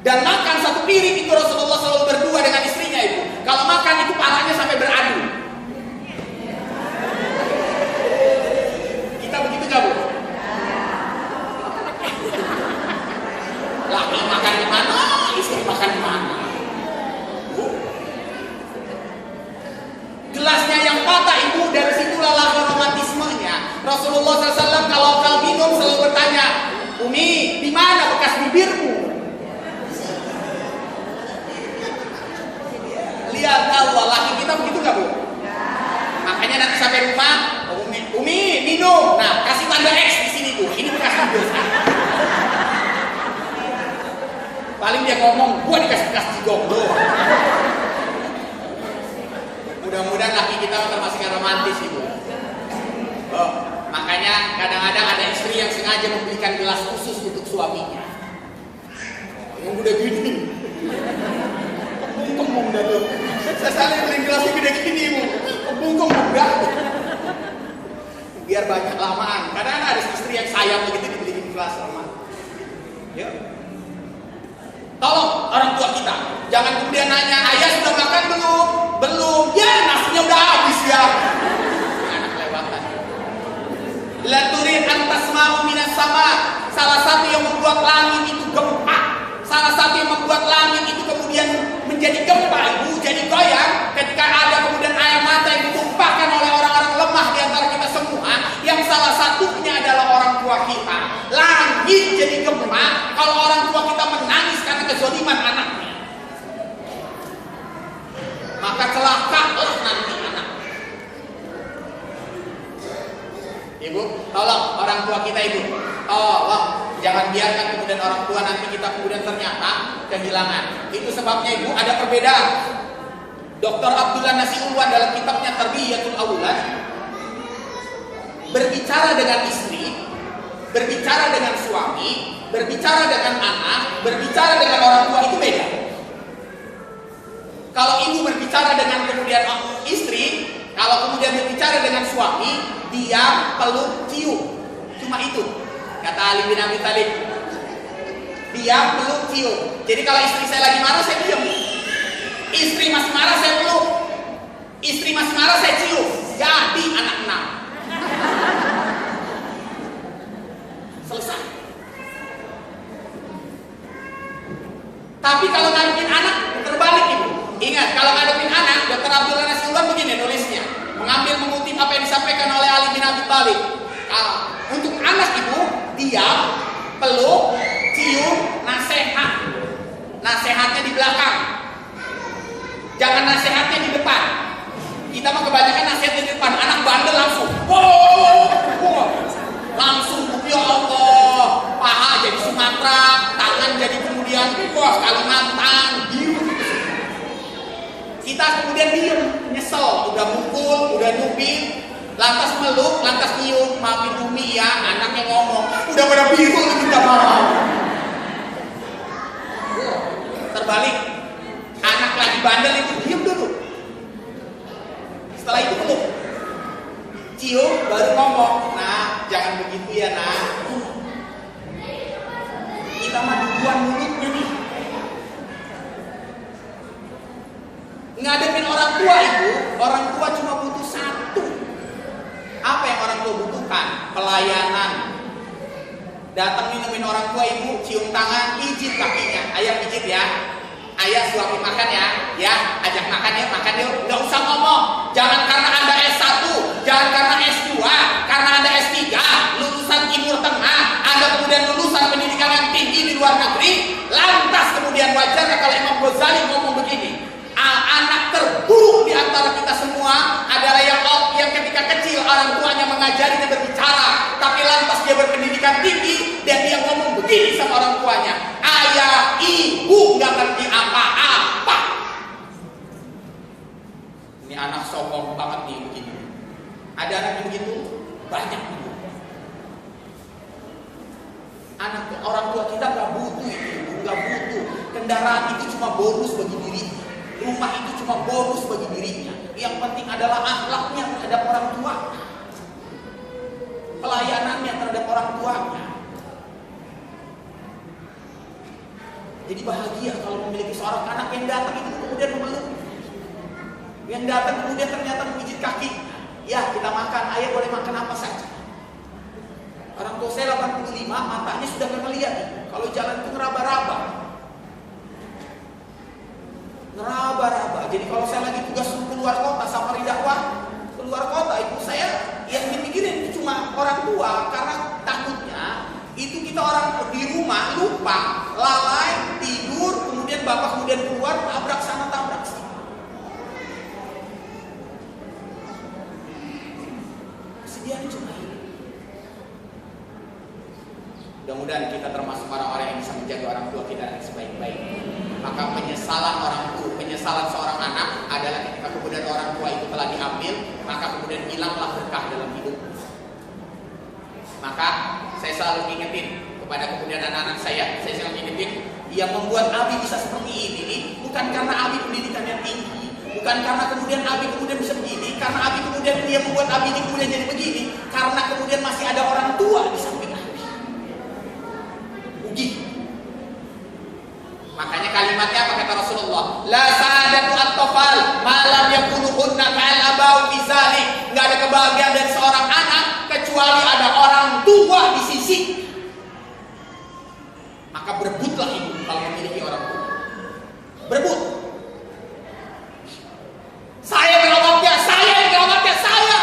Dan makan satu piring itu Rasulullah selalu berdua dengan istrinya itu. Kalau makan itu palanya sampai beradu. Kita begitu gak, Bu? Laki makan di mana, istri makan di mana. Gelasnya yang patah ibu, dari situlah lahir romantismenya. Rasulullah SAW kalau minum selalu bertanya, Umi, di mana bekas bibirmu? Lihat Allah, laki kita begitu gak, Bu? Makanya nanti sampai rumah, Umi minum. Nah, kasih tanda X di sini, Bu. Ini bekas bibir saya. Paling dia ngomong, gua dikasih bekas jigong doang. Mudah-mudahan laki kita termasuk yang romantis, Ibu. Oh, makanya kadang-kadang ada istri yang sengaja membelikan gelas khusus untuk suaminya. Yang udah gini. Bungkong dah tuh. Saya selalu beli gelasnya gede gini, Bu. Bungkong enggak. Biar banyak lamaan. Kadang-kadang ada istri yang sayang begitu dibeliin gelas sama. Ya. Tolong orang tua kita, jangan kemudian nanya, ayah sudah makan belum? Belum. Ya, nasinya udah habis ya. Anak kelewatan. La turid an tasma'u minas sama. Salah satu yang membuat langit itu gempa. Salah satu yang membuat langit itu kemudian menjadi gempa, Ibu, jadi goyang ketika ada kemudian air mata yang ditumpahkan oleh orang-orang lemah di antara kita semua, yang salah satunya adalah orang tua kita. Langit jadi gempa kalau orang tua kita menangis karena kezaliman anaknya. Maka celakalah nanti anak. Ibu, tolong orang tua kita, Ibu. Tolong jangan biarkan kemudian orang tua nanti kita kemudian ternyata kehilangan. Itu sebabnya, Ibu, ada perbedaan. Dr. Abdullah Nasiulwan dalam kitabnya Tarbiyatul Aulad berbicara dengan istri, berbicara dengan suami, berbicara dengan anak, berbicara dengan orang tua itu beda. Kalau ibu berbicara dengan kemudian istri, kalau kemudian berbicara dengan suami, diam, peluk, cium. Cuma itu. Kata Ali bin Abi Thalib. Diam, peluk, cium. Jadi kalau istri saya lagi marah, saya diam. Istri masih marah, saya peluk. Istri masih marah, saya cium. Jadi anak 6. Selesai. Tapi kalau ngadepin anak, terbalik, Ibu. Ingat, kalau ngadepin anak, Dr. Abdullah Nasiulwan begini nulisnya. Mengutip apa yang disampaikan oleh Ali bin Abi Thalib. Untuk anak, Ibu, diam, peluk, cium, nasihat. Nasihatnya di belakang. Jangan nasihatnya di depan. Kita mah kebanyakan nasihatnya di depan. Anak bandel langsung. Langsung, ya Allah, paha jadi Sumatera, tangan jadi kemudian Kalimantan, kita kemudian diem, nyesel, udah mukul, udah nyubit, lantas meluk, lantas nyium, maafin Umi ya, anaknya ngomong, udah pada biru minta maaf. Terbalik, anak lagi bandel itu diem dulu. Setelah itu peluk, cium, baru ngomong, nah jangan begitu ya nak. Kita mah duluan mulutnya nih. Ngadepin orang tua, Ibu, orang tua cuma butuh satu. Apa yang orang tua butuhkan? Pelayanan. Datang minumin orang tua, Ibu, cium tangan, pijit kakinya. Ayah pijit ya. Ayah suapin makan ya. Ya, ajak makan ya, makan yuk. Nggak usah ngomong. Jangan karena Anda S1, jangan karena S2, karena Anda S3, lulusan Timur Tengah, Anda kemudian lulusan pendidikan yang tinggi di luar negeri, lantas kemudian wajarnya kalau Imam Ghazali ngomong begini. Anak terburuk di antara kita semua adalah yang ketika kecil orang tuanya mengajarinya berbicara, tapi lantas dia berpendidikan tinggi dan dia ngomong begini sama orang tuanya, ayah, ibu nggak ngerti apa-apa. Ini anak sombong banget nih begini. Ada anak yang begitu banyak. Anak orang tua kita nggak butuh itu, nggak butuh. Kendaraan itu cuma bonus bagi dirinya. Rumah itu cuma bonus bagi dirinya. Yang penting adalah akhlaknya terhadap orang tua, pelayanannya terhadap orang tuanya. Jadi bahagia kalau memiliki seorang anak yang datang itu kemudian memeluk, yang datang kemudian ternyata memijit kaki. Ya, kita makan, ayah boleh makan apa saja. Orang tua saya 85, matanya sudah melihat. Kalau jalan itu ngeraba-raba. Jadi kalau saya lagi tugas keluar kota, safari dakwah keluar kota, ibu saya yang dipikirin itu cuma orang tua, karena takutnya itu kita orang di rumah lupa, lalai, tidur, kemudian bapak kemudian keluar, tabrak sana tabrak sini. Kesedihan cuma ini. Mudah-mudahan kita termasuk orang-orang yang bisa menjaga orang tua kita dengan sebaik-baiknya. Maka penyesalan orang tua, penyesalan seorang anak adalah ketika kemudian orang tua itu telah diambil, maka kemudian hilanglah berkah dalam hidup. Maka saya selalu ingetin kepada kemudian anak-anak saya selalu ingetin, yang membuat Abi bisa seperti ini bukan karena Abi pendidikannya tinggi, bukan karena kemudian Abi kemudian bisa begini, karena Abi kemudian dia membuat Abi ini kemudian jadi begini, karena kemudian masih ada orang tua di samping Abi. Uji. Makanya kalimatnya apa kata Rasulullah? La sa'adatu at-tafal malam yakuluhunna ka'al abau bizalik. Enggak ada kebahagiaan dari seorang anak kecuali ada orang tua di sisi. Maka berebutlah ibu kalau memiliki orang tua. Berebut. Saya merawatnya, saya.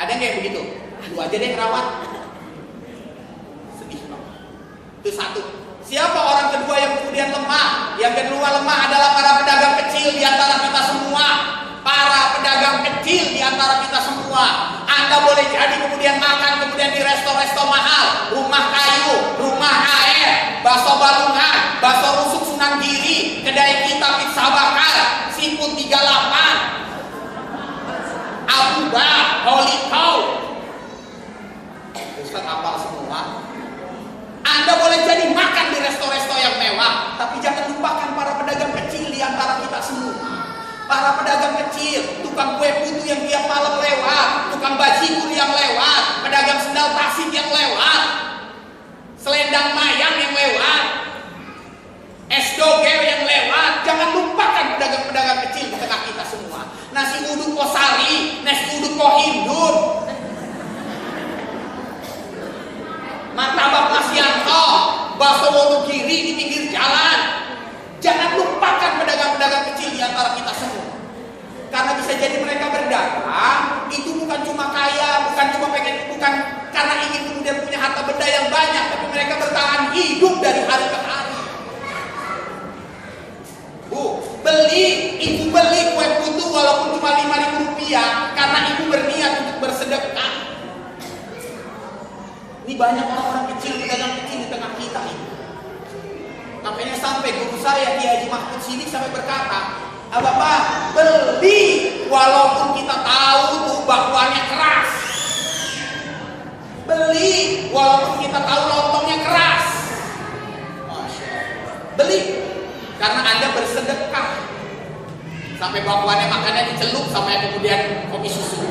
Ada nggak yang begitu? Lu aja deh rawat. Sedih banget. Itu satu. Siapa orang kedua yang kemudian lemah? Yang kedua lemah adalah para pedagang kecil di antara kita semua. Para pedagang kecil di antara kita semua. Anda boleh jadi kemudian makan kemudian di resto-resto mahal, rumah kayu, rumah air, bakso balungan, bakso rusuk Sunan Giri, kedai kita pizza bakar, seafood 38, Abuba, Holy Cow. Ustaz apa semua? Anda boleh jadi makan di resto-resto yang mewah, tapi jangan lupakan para pedagang kecil di antara kita semua. Para pedagang kecil, tukang kue putu yang tiap malam lewat, tukang bajigur yang lewat, pedagang sendal tasik yang lewat, selendang mayang yang lewat, es doger yang lewat. Jangan lupakan pedagang-pedagang kecil di tengah kita semua. Nasi uduk Kosari, nasi uduk Kohindun, martabak Mas Yanto, bakso Wonogiri di pinggir jalan. Jangan lupakan pedagang-pedagang kecil di antara kita semua. Karena bisa jadi mereka berdagang itu bukan cuma kaya, bukan karena ingin kemudian punya harta benda yang banyak, tapi mereka bertahan hidup dari hari ke hari. Ibu beli kue putu walaupun cuma Rp5.000 karena ibu berniat untuk bersedekah. Ini banyak orang-orang kecil, pedagang kecil di tengah kita ini. Makanya sampai guru saya Kiai Haji Mahmud Sidik sampai berkata, Bapak beli walaupun kita tahu tuh bakwannya keras. Beli walaupun kita tahu lontongnya keras. Masya Allah. Beli karena Anda bersedekah. Sampai bakwannya makannya dicelup sampai kemudian kopi susu.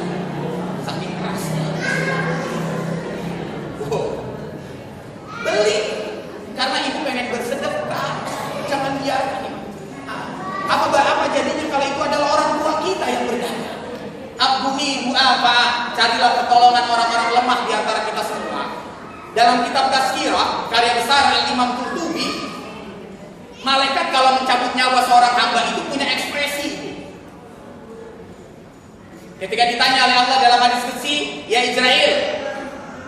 Saking kerasnya. Beli karena ibu pengen bersedekah. Jangan biarkan ibu. Apa jadinya kalau itu adalah orang tua kita yang berdagang? Abduni ibu apa? Carilah pertolongan orang-orang lemah di antara kita semua. Dalam kitab Tazkirah karya besar Al-Imam Qurtubi, malaikat kalau mencabut nyawa seorang hamba itu punya ekspresi. Ketika ditanya oleh Allah dalam hadis qudsi, ya Israel,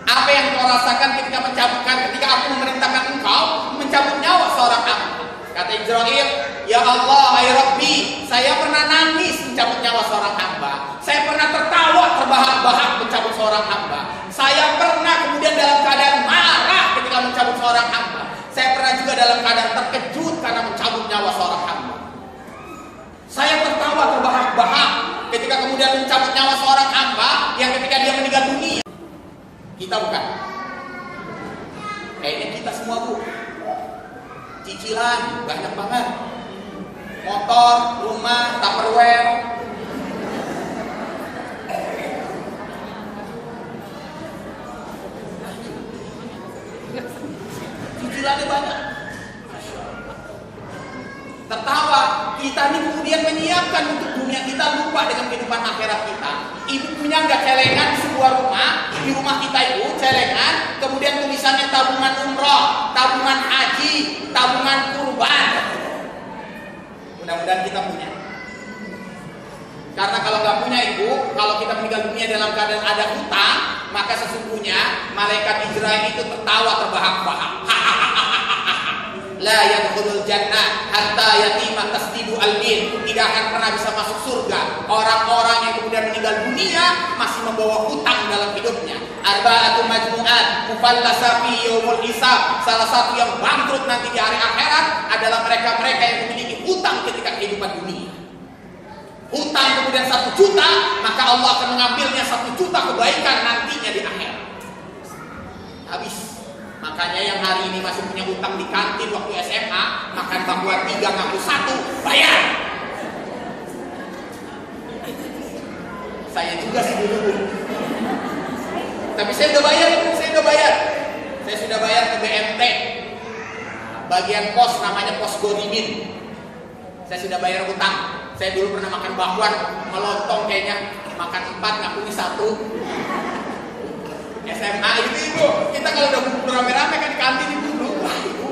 apa yang kau rasakan ketika aku memerintahkan engkau mencabut nyawa seorang hamba? Kata Israel, ya Allah, ya Rabbi, saya pernah nangis mencabut nyawa seorang hamba. Saya pernah tertawa terbahak-bahak mencabut seorang hamba. Saya pernah kemudian dalam keadaan marah ketika mencabut seorang hamba. Saya pernah juga dalam keadaan terkejut karena mencabut nyawa seorang hamba. Saya tertawa terbahak-bahak ketika kemudian mencabut nyawa seorang hamba yang ketika dia meninggal dunia. Kita bukan. Kayaknya kita semua bu. Cicilan banyak banget. Motor, rumah, Tupperware. Cicilannya banyak. Tertawa, kita ini kemudian menyiapkan untuk dunia kita, lupa dengan kehidupan akhirat kita. Ibu punya nggak celengan di sebuah rumah, di rumah kita itu celengan, kemudian tulisannya tabungan umroh, tabungan haji, tabungan kurban. Mudah-mudahan kita punya. Karena kalau nggak punya ibu, kalau kita meninggal dunia dalam keadaan ada hutang, maka sesungguhnya malaikat Israel itu tertawa terbahak-bahak. La yadkhulul jannah hatta yatima tasdidu al-din. Tidak akan pernah bisa masuk surga orang-orang yang kemudian meninggal dunia masih membawa hutang dalam hidupnya. Arba'atu majmu'at mufallasa fi yaumul hisab. Salah satu yang bangkrut nanti di hari akhirat adalah mereka-mereka yang memiliki hutang ketika kehidupan dunia. Hutang kemudian 1 juta, maka Allah akan mengambilnya 1 juta kebaikan nantinya di akhirat. Habis. Makanya yang hari ini masih punya utang di kantin waktu SMA, makan bakwan 3 ngaku 1, bayar. Saya juga sih dulu. Tapi saya udah bayar. Saya sudah bayar ke BMT. Bagian pos namanya pos Gorimin. Saya sudah bayar utang. Saya dulu pernah makan bakwan melontong kayaknya, makan 4 ngaku 1. SMA itu ibu, kita kalau udah kumpul rame-rame kan di kantin ibu, wah ibu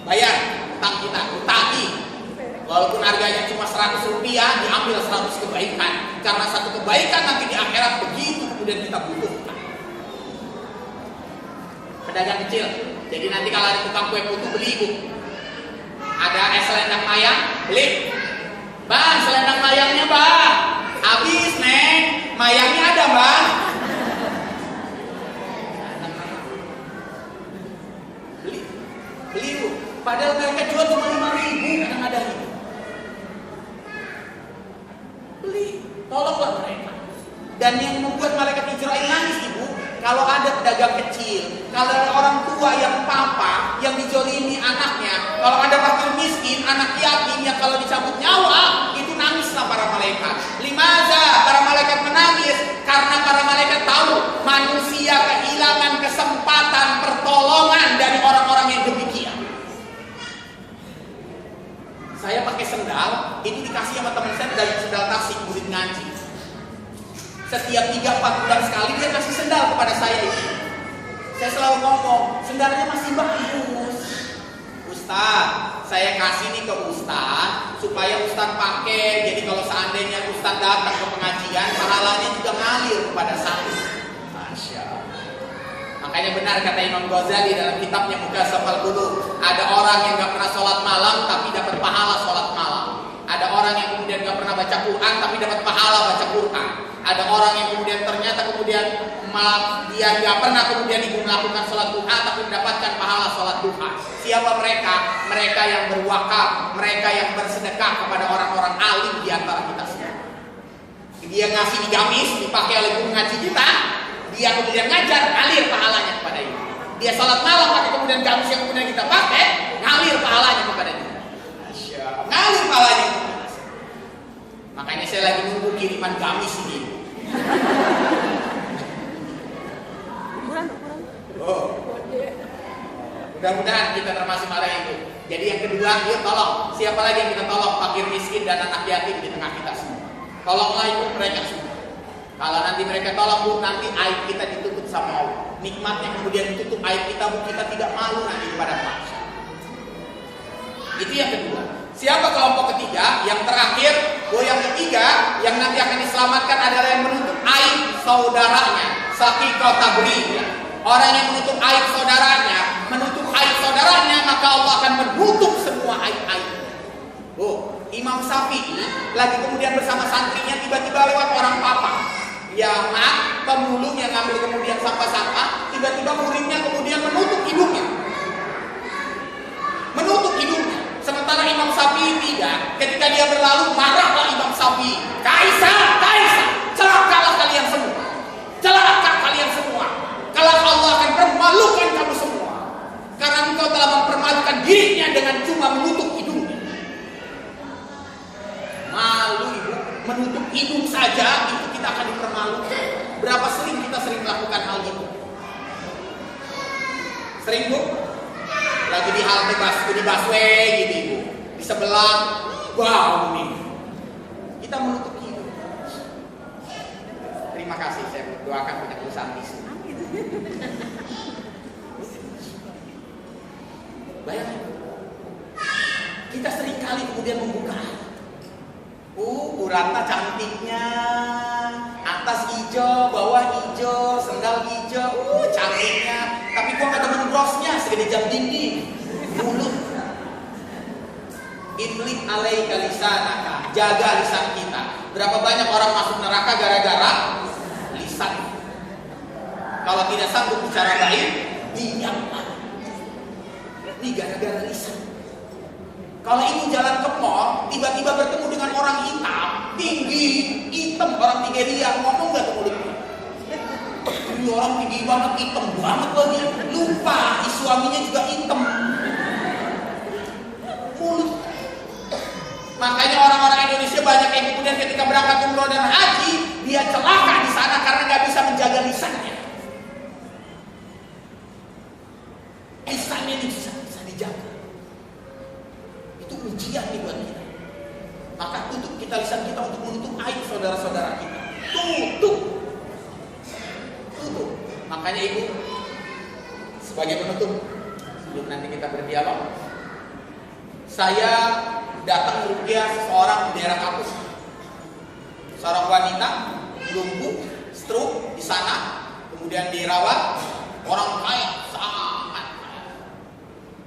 bayar utang kita, utangi. Walaupun harganya cuma 100 rupiah, diambil 100 kebaikan. Karena 1 kebaikan nanti di akhirat begitu kemudian kita butuhkan. Pedagang kecil, jadi nanti kalau ada tukang kue putu beli ibu. Ada es selendang mayang, beli. Bang, selendang mayangnya bang, habis neng, mayangnya ada bang. Beli bu, padahal mereka jual cuma 5.000 kadang-kadang. Beli, tolonglah mereka. Dan yang membuat malaikat Israel nangis ibu, kalau ada pedagang kecil, kalau ada orang tua yang papa, yang dijolimi anaknya, kalau ada fakir miskin, anak yatim yang kalau dicabut nyawa, itu nangislah para malaikat. Limaza para malaikat menangis? Karena para malaikat tahu manusia kehilangan kesempatan pertolongan dari orang-orang yang demikian. Saya pakai sendal, itu dikasih sama teman saya dari sendal tasik murid ngaji. Setiap 3-4 bulan sekali dia kasih sendal kepada saya itu. Saya selalu ngomong, sendalnya masih bagus. Ustaz, saya kasih nih ke Ustaz supaya Ustaz pakai. Jadi kalau seandainya Ustaz datang ke pengajian, pahalanya juga ngalir kepada saya. Masya Allah. Makanya benar kata Imam Ghazali dalam kitabnya Mughazafal Qulub, ada orang yang gak pernah sholat malam tapi dapat pahala sholat malam. Ada orang yang kemudian gak pernah baca Quran tapi dapat pahala baca Quran. Ada orang yang kemudian ternyata dia gak pernah kemudian melakukan sholat duha tapi mendapatkan pahala sholat duha. Siapa mereka? Mereka yang berwakaf, mereka yang bersedekah kepada orang-orang alim di antara kita semua. Dia ngasih di gamis, dipakai oleh guru ngaji kita. Dia kemudian ngajar, ngalir pahalanya kepada itu. Dia sholat malam pakai kemudian gamis yang kemudian kita pakai, ngalir pahalanya kepada kita. Ngalir pahalanya. Makanya saya lagi nunggu kiriman gamis ini. Oh. Mudah-mudahan kita termasuk orang itu. Jadi yang kedua, yuk tolong. Siapa lagi yang kita tolong? Fakir miskin dan anak yatim di tengah kita semua. Tolonglah itu mereka semua. Kalau nanti mereka tolong bu, nanti aib kita ditutup sama Allah. Nikmatnya kemudian ditutup aib kita, bu, kita tidak malu nanti kepada manusia. Itu yang kedua. Siapa kelompok ketiga? Yang terakhir, yang ketiga yang nanti akan diselamatkan adalah yang menutup aib saudaranya. Saqiqah tabriyah. Orang yang menutup aib saudaranya, maka Allah akan menutup semua aib-aibnya. Oh, Imam Syafi'i lagi kemudian bersama santrinya tiba-tiba lewat orang papa. Ya mak, pemulung yang ngambil kemudian sampah-sampah, tiba-tiba muridnya kemudian menutup hidungnya. Sementara Imam Syafi'i tidak. Ketika dia berlalu, marahlah Imam Syafi'i. Kaisar, celakalah kalian semua. Kelak Allah akan permalukan kamu semua. Karena engkau telah mempermalukan dirinya dengan cuma menutup hidungnya. Malu ibu, menutup hidung saja itu kita akan dipermalukan. Berapa sering kita melakukan hal itu? Sering bu? Lagi di halte di busway gitu ibu, di sebelah bau nih, kita menutup hidung. Terima kasih, saya doakan punya perusahaan tisu. Bayangin, kita sering kali kemudian membuka. Bu Ratna cantiknya, atas hijau, bawah hijau, sendal hijau, cantiknya. Tapi gua gak demen brosnya, segede jam dinding. Mulut. Imlik alaika lisanaka, jaga lisan kita. Berapa banyak orang masuk neraka gara-gara lisan. Kalau tidak sanggup bicara baik, diamlah. Ini gara-gara lisan. Kalau ibu jalan ke mall, tiba-tiba bertemu dengan orang hitam, tinggi, hitam, orang Nigeria, ngomong gak tuh mulutnya? Ini orang tinggi banget, hitam banget lagi. Lupa, suaminya juga hitam. Mulut. Makanya orang-orang Indonesia banyak yang kemudian ketika berangkat umroh dan haji, dia celaka di sana karena gak bisa menjaga lisannya. Lisannya ini bisa dijaga. Itu ujian nih buat kita. Maka tutup kita lisan kita untuk menutup aib saudara-saudara kita. Tutup. Makanya ibu, sebagai penutup sebelum nanti kita berdialog, saya datang meruqyah seseorang di daerah kampus. Seorang wanita lumpuh, stroke di sana, kemudian dirawat. Orang kaya,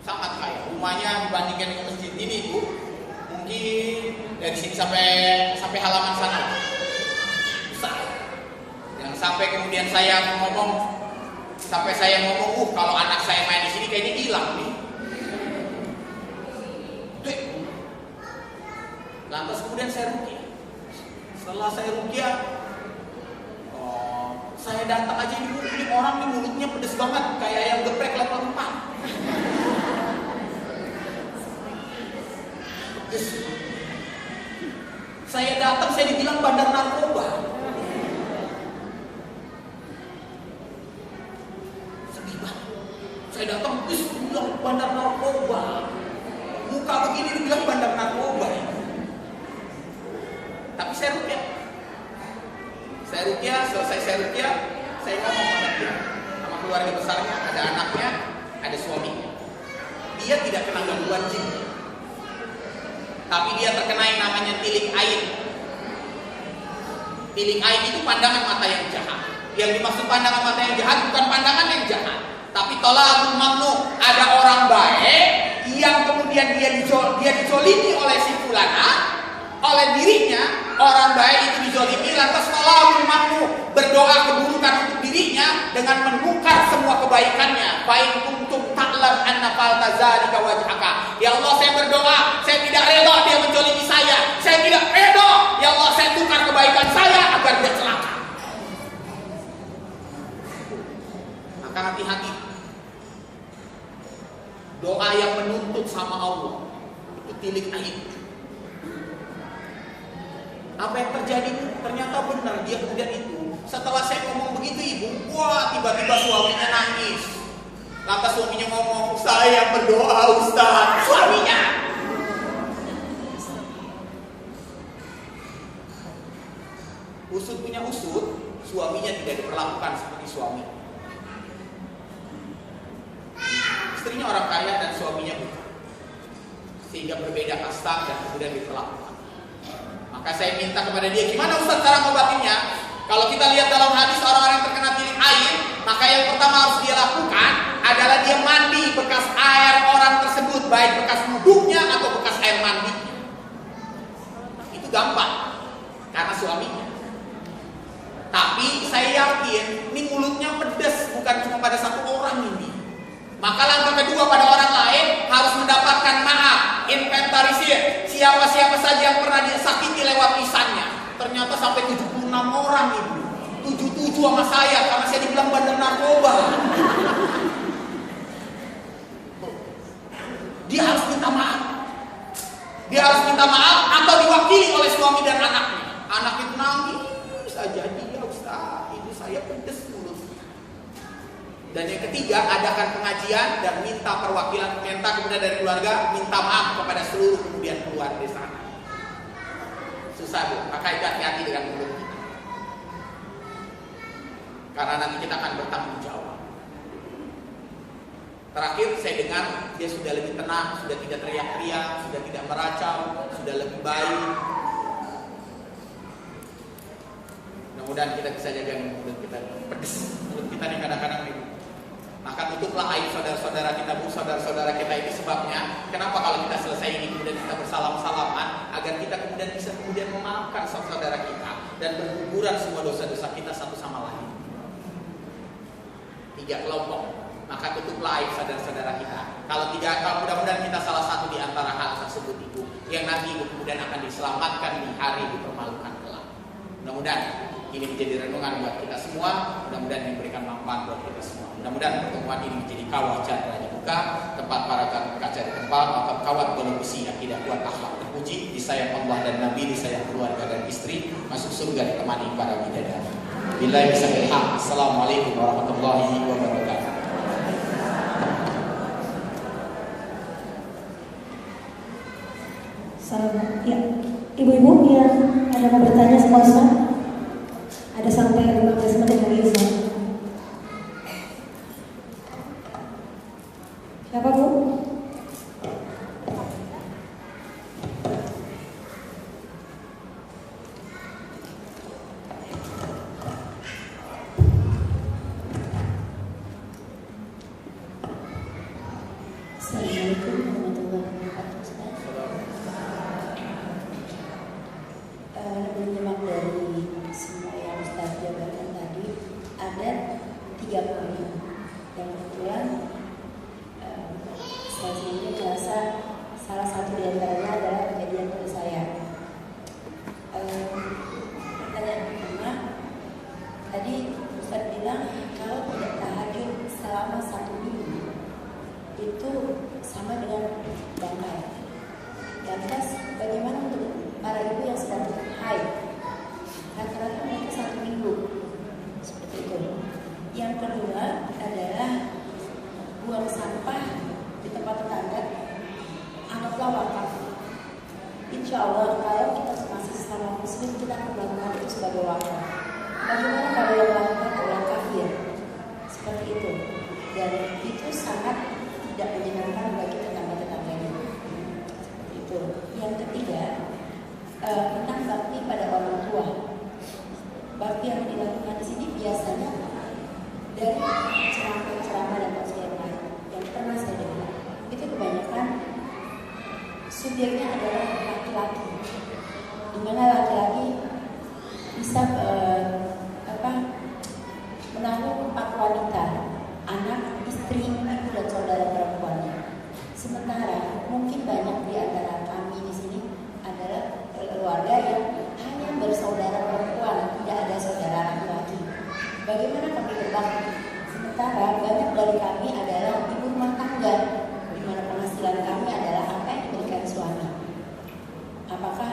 sangat kaya. Rumahnya dibandingkan dengan masjid ini ibu, mungkin dari sini sampai halaman sana besar. Yang sampai kemudian saya ngomong, kalau anak saya main di sini kayaknya hilang nih. Lantas kemudian saya ruqyah. Setelah saya ruqyah, saya datang aja ini orang nih mulutnya pedes banget kayak ayam geprek level 4. Saya datang, saya dibilang bandar narkoba. Sedih banget. Saya datang, dibilang bandar narkoba. Muka begini dibilang bandar narkoba. Tapi saya ruqyah. Selesai saya ruqyah, saya ngomong sama dia, sama keluarga besarnya, ada anaknya, ada suaminya. Dia tidak kena gangguan jin, tapi dia terkena yang namanya tilik ain. Tilik ain itu pandangan mata yang jahat. Yang dimaksud pandangan mata yang jahat bukan pandangan yang jahat, tapi tolakul mamnu. Ada orang baik yang kemudian dia dizolimi oleh si fulana, oleh dirinya. Orang baik itu dizolimi, lantas tolakul mamnu, berdoa keburukan untuk dirinya dengan menukar semua kebaikannya. Baik untuk ta'lam anna falta zalika wajhaka. Ya Allah, saya berdoa, saya tidak rela dia menjolimi saya. Saya tidak rela, ya Allah, saya tukar kebaikan saya agar dia celaka. Maka hati-hati. Doa yang menuntut sama Allah itu tilik ain. Apa yang terjadi? Ternyata benar, dia kemudian itu. Setelah saya ngomong begitu ibu, wah tiba-tiba suaminya nangis. Lantas suaminya ngomong, saya berdoa Ustaz. Suaminya. Usut punya usut, suaminya tidak diperlakukan seperti suami. Istrinya orang kaya dan suaminya bukan. Sehingga berbeda kasta dan kemudian diperlakukan. Maka saya minta kepada dia, gimana Ustaz cara ngobatinnya? Kalau kita lihat dalam hadis orang-orang yang terkena tilik ain, maka yang pertama harus dia lakukan adalah dia mandi bekas air orang tersebut, baik bekas wuduknya atau bekas air mandinya. Itu gampang, karena suaminya. Tapi saya yakin, ini mulutnya pedas, bukan cuma pada satu orang ini. Maka langkah kedua pada orang lain harus mendapatkan maaf, inventarisir siapa-siapa saja yang pernah disakiti lewat lisannya. Ternyata sampai 76 orang ibu, 77 sama saya karena saya dibilang bandar narkoba. Dia pedes mulutnya. Dan yang ketiga, adakan pengajian dan minta perwakilan kemudian dari keluarga, minta maaf kepada seluruh kemudian keluar di sana. Susah Bu, maka itu hati-hati dengan mulut kita. Karena nanti kita akan bertanggung jawab. Terakhir saya dengar dia sudah lebih tenang, sudah tidak teriak-teriak, sudah tidak meracau, sudah lebih baik. Mudah-mudahan kita bisa jaga mulut kita, pedes mulut kita nih kadang-kadang nih. Maka tutuplah aib saudara-saudara kita, Bu, saudara-saudara kita. Itu sebabnya kenapa kalau kita selesai ini kemudian kita bersalam-salaman, agar kita kemudian bisa kemudian memaafkan saudara kita dan berguguran semua dosa-dosa kita satu sama lain. 3 kelompok. Maka tutuplah aib saudara-saudara kita. Kalau tidak, mudah-mudahan kita salah satu di antara hal tersebut itu yang nanti kemudian akan diselamatkan di hari dipermalukan kelak. Mudah-mudahan ini menjadi renungan buat kita semua. Mudah-mudahan memberikan manfaat buat kita semua. Mudah-mudahan pertemuan ini menjadi kawah chandra buka, tempat para kaca di tempat, atau kawat golong besi yang tidak kuat akhlak terpuji, disayang Allah dan Nabi, disayang keluarga dan istri, masuk surga ditemani para bidadari. Billahi taufiq. Assalamualaikum warahmatullahi wabarakatuh. Salam. Ya, ibu-ibu yang ada mau bertanya sama Ustaz, ada sampai 15 menit lagi Ustaz. Siapa Bu? Assalamualaikum warahmatullahi wabarakatuh Ustaz. Menyimak dari semua yang Ustaz jabarkan tadi, ada 3 poin yang kebetulan saya sendiri merasa salah satu di antaranya adalah kejadian pada saya. Pertanyaan pertama, tadi Ustaz bilang kalau tidak tahajud selama 1 minggu itu sama dengan bangkai. Lantas bagaimana untuk para ibu yang sedang haid? Rata-rata mereka 1 minggu seperti itu. Yang kedua adalah buang sampah di tempat tetangga, anggaplah wakaf. Insya Allah kalau kita masih sesama muslim, kita akan melakukan itu sebagai wakaf. Bagaimana kalau yang melakukan orang kafir? Seperti itu. Dan itu sangat tidak menyenangkan bagi tetangga-tetangganya. Seperti itu. Yang ketiga, tentang bakti pada orang tua. Bakti yang dilakukan di sini biasanya dari ceramah dan pengajian yang pernah saya dengar, itu kebanyakan subjeknya adalah laki-laki, di mana laki-laki bisa menanggung 4 wanita, anak, istri, ibu dan saudara perempuannya. Sementara mungkin banyak di antara kami di sini adalah keluarga yang hanya bersaudara perempuan, tidak ada saudara laki-laki. Bagaimana kami berbakti? Sementara banyak dari kami adalah ibu rumah tangga, di mana penghasilan kami adalah apa yang diberikan suami. Apakah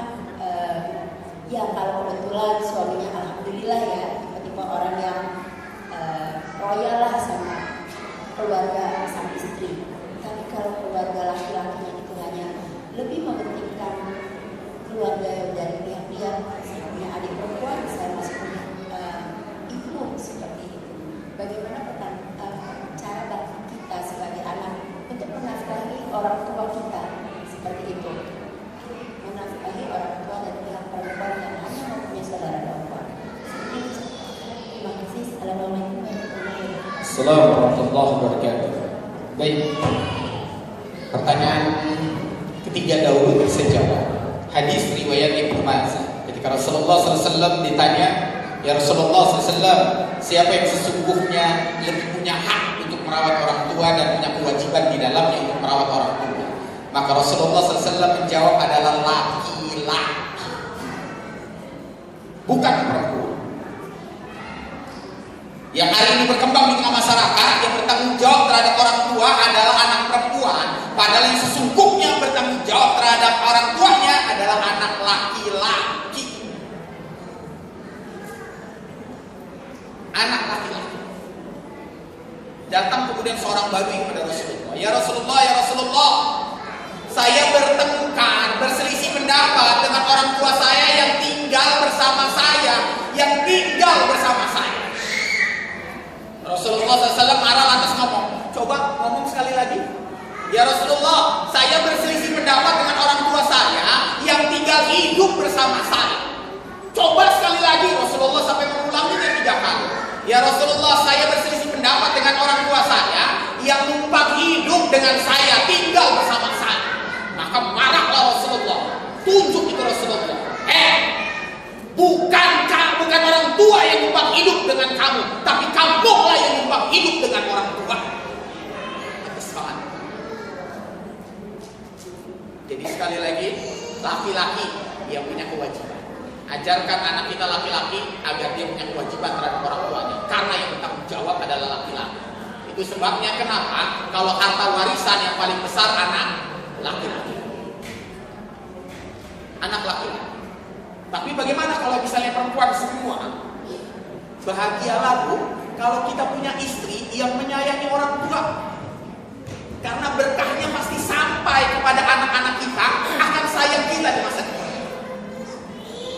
ya kalau kebetulan suaminya alhamdulillah ya tipe-tipe orang yang royal lah sama keluarga sang istri. Tapi kalau keluarga laki-lakinya itu hanya lebih mementingkan keluarga yang dari pihak-pihak, saya punya adik perempuan, saya masih punya ibu, seperti itu. Bagaimana cara bakti kita sebagai anak untuk menafkahi orang tua kita seperti itu, menafkahi orang tua dan pihak perempuan yang hanya mempunyai saudara perempuan. Terima kasih. Assalamualaikum warahmatullahi wabarakatuh. Assalamualaikum warahmatullahi wabarakatuh. Baik, pertanyaan ketiga dahulu terjawab. Hadis riwayat Ibnu Majah. Ketika Rasulullah SAW ditanya, ya Rasulullah SAW, siapa yang sesungguhnya lebih punya hak untuk merawat orang tua dan punya kewajiban di dalamnya untuk merawat orang tua? Maka Rasulullah SAW menjawab adalah laki-laki, bukan perempuan. Yang hari ini berkembang di tengah masyarakat, yang bertanggung jawab terhadap orang tua adalah anak perempuan, padahal yang sesungguhnya bertanggung jawab terhadap orang tuanya adalah anak laki-laki. anak laki-laki. Datang kemudian seorang badui kepada Rasulullah. Ya Rasulullah, saya bertengkar, berselisih pendapat dengan orang tua saya yang tinggal bersama saya, Rasulullah SAW marah lantas ngomong, coba ngomong sekali lagi. Ya Rasulullah, saya berselisih pendapat dengan orang tua saya yang tinggal hidup bersama saya. Coba sekali lagi. Rasulullah sampai mengulanginya 3 kali. Ya Rasulullah, saya berselisih pendapat dengan orang tua saya yang numpang hidup dengan saya, tinggal bersama saya. Maka marahlah Rasulullah. Tunjuk itu Rasulullah. Bukan orang tua yang numpang hidup dengan kamu, tapi kamulah yang numpang hidup dengan orang tua. Kesalahan. Jadi sekali lagi, laki-laki yang punya kewajiban. Ajarkan anak kita laki-laki agar dia punya kewajiban terhadap orang tuanya, karena yang bertanggung jawab adalah laki-laki. Itu sebabnya kenapa kalau harta warisan yang paling besar anak laki-laki. Anak laki-laki. Tapi bagaimana kalau misalnya perempuan semua? Bahagialah Bu kalau kita punya istri yang menyayangi orang tua. Karena berkahnya pasti sampai kepada anak-anak kita, akan sayang kita di masa depan.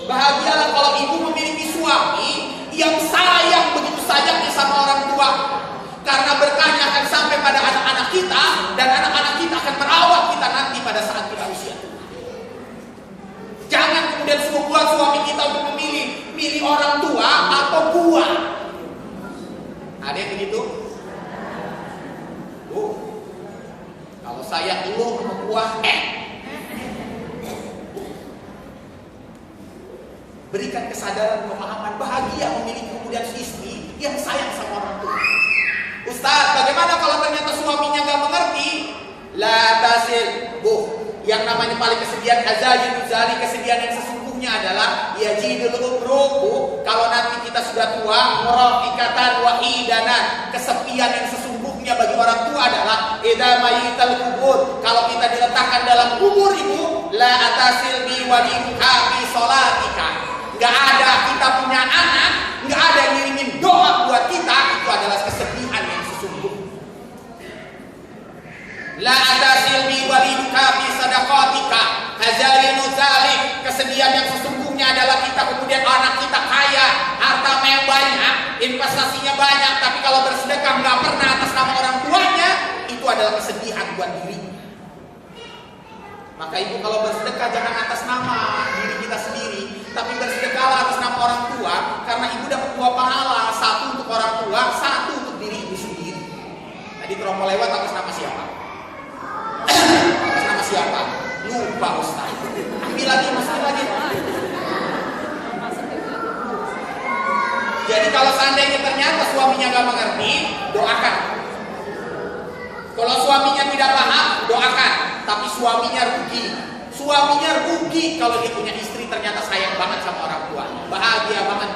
Bahagialah kalau ibu memiliki suami yang sayang begitu sayangnya sama orang tua. Karena berkahnya akan sampai pada anak-anak kita, dan anak-anak kita akan merawat kita nanti pada saat kita usia tua. Jangan kemudian buat suami kita untuk milih orang tua atau buah. Ada yang begitu? Kalau saya lu sama buah, berikan kesadaran, pemahaman, bahagia memiliki kemudian istri yang sayang sama orang tua. Ustaz, bagaimana kalau ternyata suaminya gak mengerti? La tasil, yang namanya paling kesedihan azali nuzali, kesedihan yang sesungguhnya adalah yajidul umruku, kalau nanti kita sudah tua, murafikatan wahidanan, kesepian yang sesungguhnya bagi orang tua adalah idza mayital kubur, kalau kita diletakkan dalam kubur ibu, la atasil bi walika bi salatika. Enggak ada kita punya anak, enggak ada yang ngirimin doa buat kita, itu adalah kesedihan yang sesungguhnya. La atasil bi walika bi sadaqatika hazalinu zalik, kesedihan yang sesungguhnya adalah kita kemudian anak kita kaya, harta yang banyak, investasinya banyak, tapi kalau bersedekah nggak pernah atas nama orang tuanya, itu adalah kesedihan buat diri. Maka ibu kalau bersedekah jangan atas nama diri kita sendiri, tapi bersedekahlah atas nama orang tua, karena ibu dapat 2 pahala, 1 untuk orang tua, 1 untuk diri ibu sendiri. Tadi Romo lewat atas nama siapa? Atas nama siapa? Lupa Ustaz. Ambil lagi, masukin lagi. Jadi kalau seandainya ternyata suaminya gak mengerti, doakan. Kalau suaminya tidak paham, doakan. Tapi suaminya rugi. Suaminya rugi kalau dia punya istri ternyata sayang banget sama orang tuanya. Bahagia banget.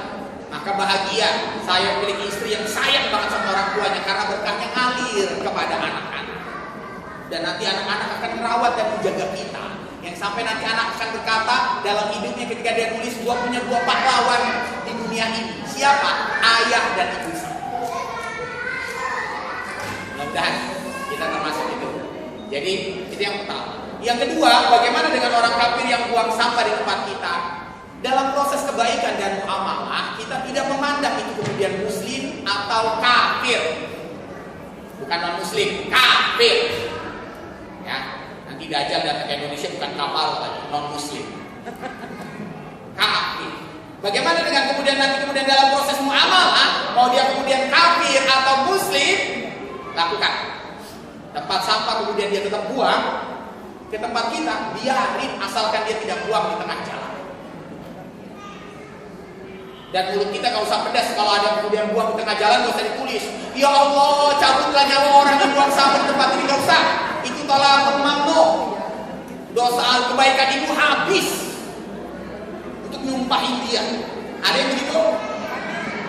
Maka bahagia saya memiliki istri yang sayang banget sama orang tuanya, karena berkahnya ngalir kepada anak-anak. Dan nanti anak-anak akan merawat dan menjaga kita. Yang sampai nanti anak akan berkata dalam hidupnya ketika dia nulis, gua punya 2 pahlawan di dunia ini. Siapa? Ayah dan ibu saya. Mudah-mudahan kita termasuk itu. Jadi itu yang pertama. Yang kedua, bagaimana dengan orang kafir yang buang sampah di tempat kita? Dalam proses kebaikan dan muamalah, kita tidak memandang itu kemudian muslim atau kafir. Bukan non-muslim, kafir. Ya, nanti Dajjal datang ke Indonesia bukan kapal lagi, non-muslim. Kafir. Bagaimana dengan kemudian dalam proses muamalah, mau dia kemudian kafir atau muslim, lakukan. Tempat sampah kemudian dia tetap buang ke tempat kita, biarin, asalkan dia tidak buang di tengah jalan. Dan mulut kita gak usah pedas kalau ada kemudian buang di tengah jalan, gak usah ditulis, ya Allah cabutlah nyawa orang yang buang sampah di tempat ini, gak usah. Itu tolak mamnu. Dosa kebaikan ibu habis untuk nyumpahin dia. Ada yang begitu?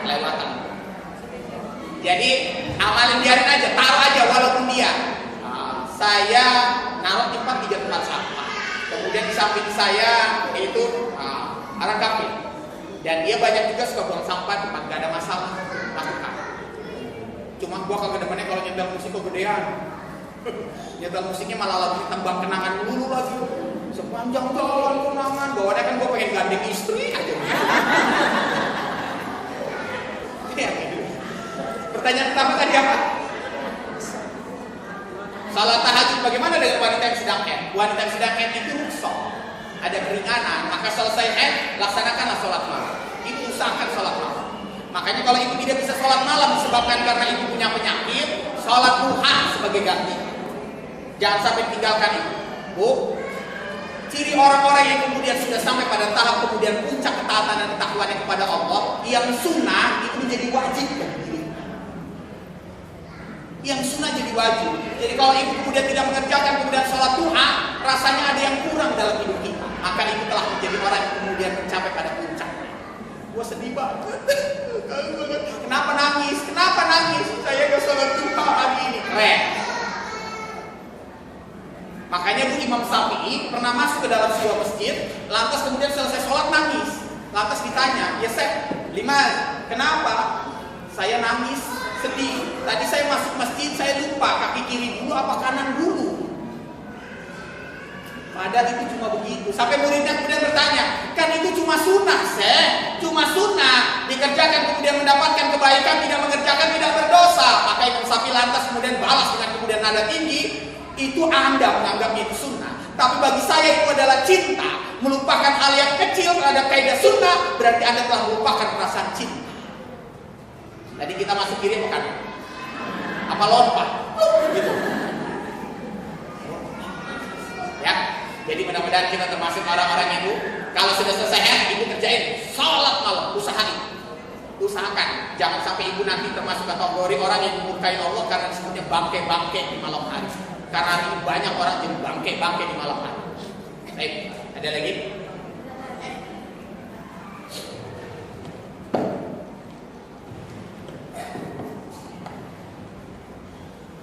Kelewatan. Jadi amalin, biarin aja, taruh aja walaupun dia. Saya naruh tempat 3 tempat sampah. Kemudian di samping saya itu orang kafir. Dan dia banyak juga suka buang sampah di tempat gak ada masalah. Maka Cuma gua kagak demennya kalau nyetel musik kok gedean. Nyetel musiknya malah lagu tembang kenangan dulu lagi. Sepanjang jalan kenangan, bawaannya kan gua pengen gandeng istri aja. Ini apa ini? Pertanyaan pertama tadi apa? Salat tahajud bagaimana dengan wanita yang sedang haid? Wanita yang sedang haid itu rukhsah, ada keringanan, maka selesai haid laksanakanlah sholat malam. Itu usahakan sholat malam. Makanya kalau ibu tidak bisa sholat malam disebabkan karena ibu punya penyakit, sholat duha sebagai ganti. Jangan sampai tinggalkan itu. Bu, ciri orang-orang yang kemudian sudah sampai pada tahap kemudian puncak ketaatan dan ketakwaan kepada Allah, yang sunnah itu menjadi wajib bagi diri. Yang sunnah jadi wajib. Jadi kalau ibu kemudian tidak mengerjakan kemudian sholat duha, rasanya ada yang kurang dalam hidup kita. Maka ibu telah menjadi orang yang kemudian mencapai pada puncaknya. Gua sedih banget. Kenapa nangis? Kenapa nangis? Saya gak sholat duha hari ini. Keren. Makanya Bu Imam Syafi'i pernah masuk ke dalam sebuah masjid, lantas kemudian selesai sholat nangis. Lantas ditanya, ya Syekh, kenapa? Saya nangis, sedih. Tadi saya masuk masjid, saya lupa kaki kiri dulu apa kanan dulu. Padahal itu cuma begitu. Sampai muridnya kemudian bertanya, kan itu cuma sunnah, Syekh. Cuma sunnah, dikerjakan kemudian mendapatkan kebaikan, tidak mengerjakan tidak berdosa. Maka Imam Syafi'i lantas kemudian balas dengan kemudian nada tinggi, itu Anda menganggapnya itu sunnah. Tapi bagi saya itu adalah cinta. Melupakan hal yang kecil terhadap kaidah sunnah, berarti Anda telah melupakan perasaan cinta. Tadi kita masuk kiri apa kanan? Apa lompat? Gitu. Ya, jadi mudah-mudahan kita termasuk orang-orang itu. Kalau sudah selesai ibu kerjain sholat malam, usahakan. Jangan sampai ibu nanti termasuk kategori orang yang dimurkai Allah karena disebutnya bangke-bangke di malam hari. Karena ini banyak orang jadi bangke-bangke di malam hari. Baik, ada lagi?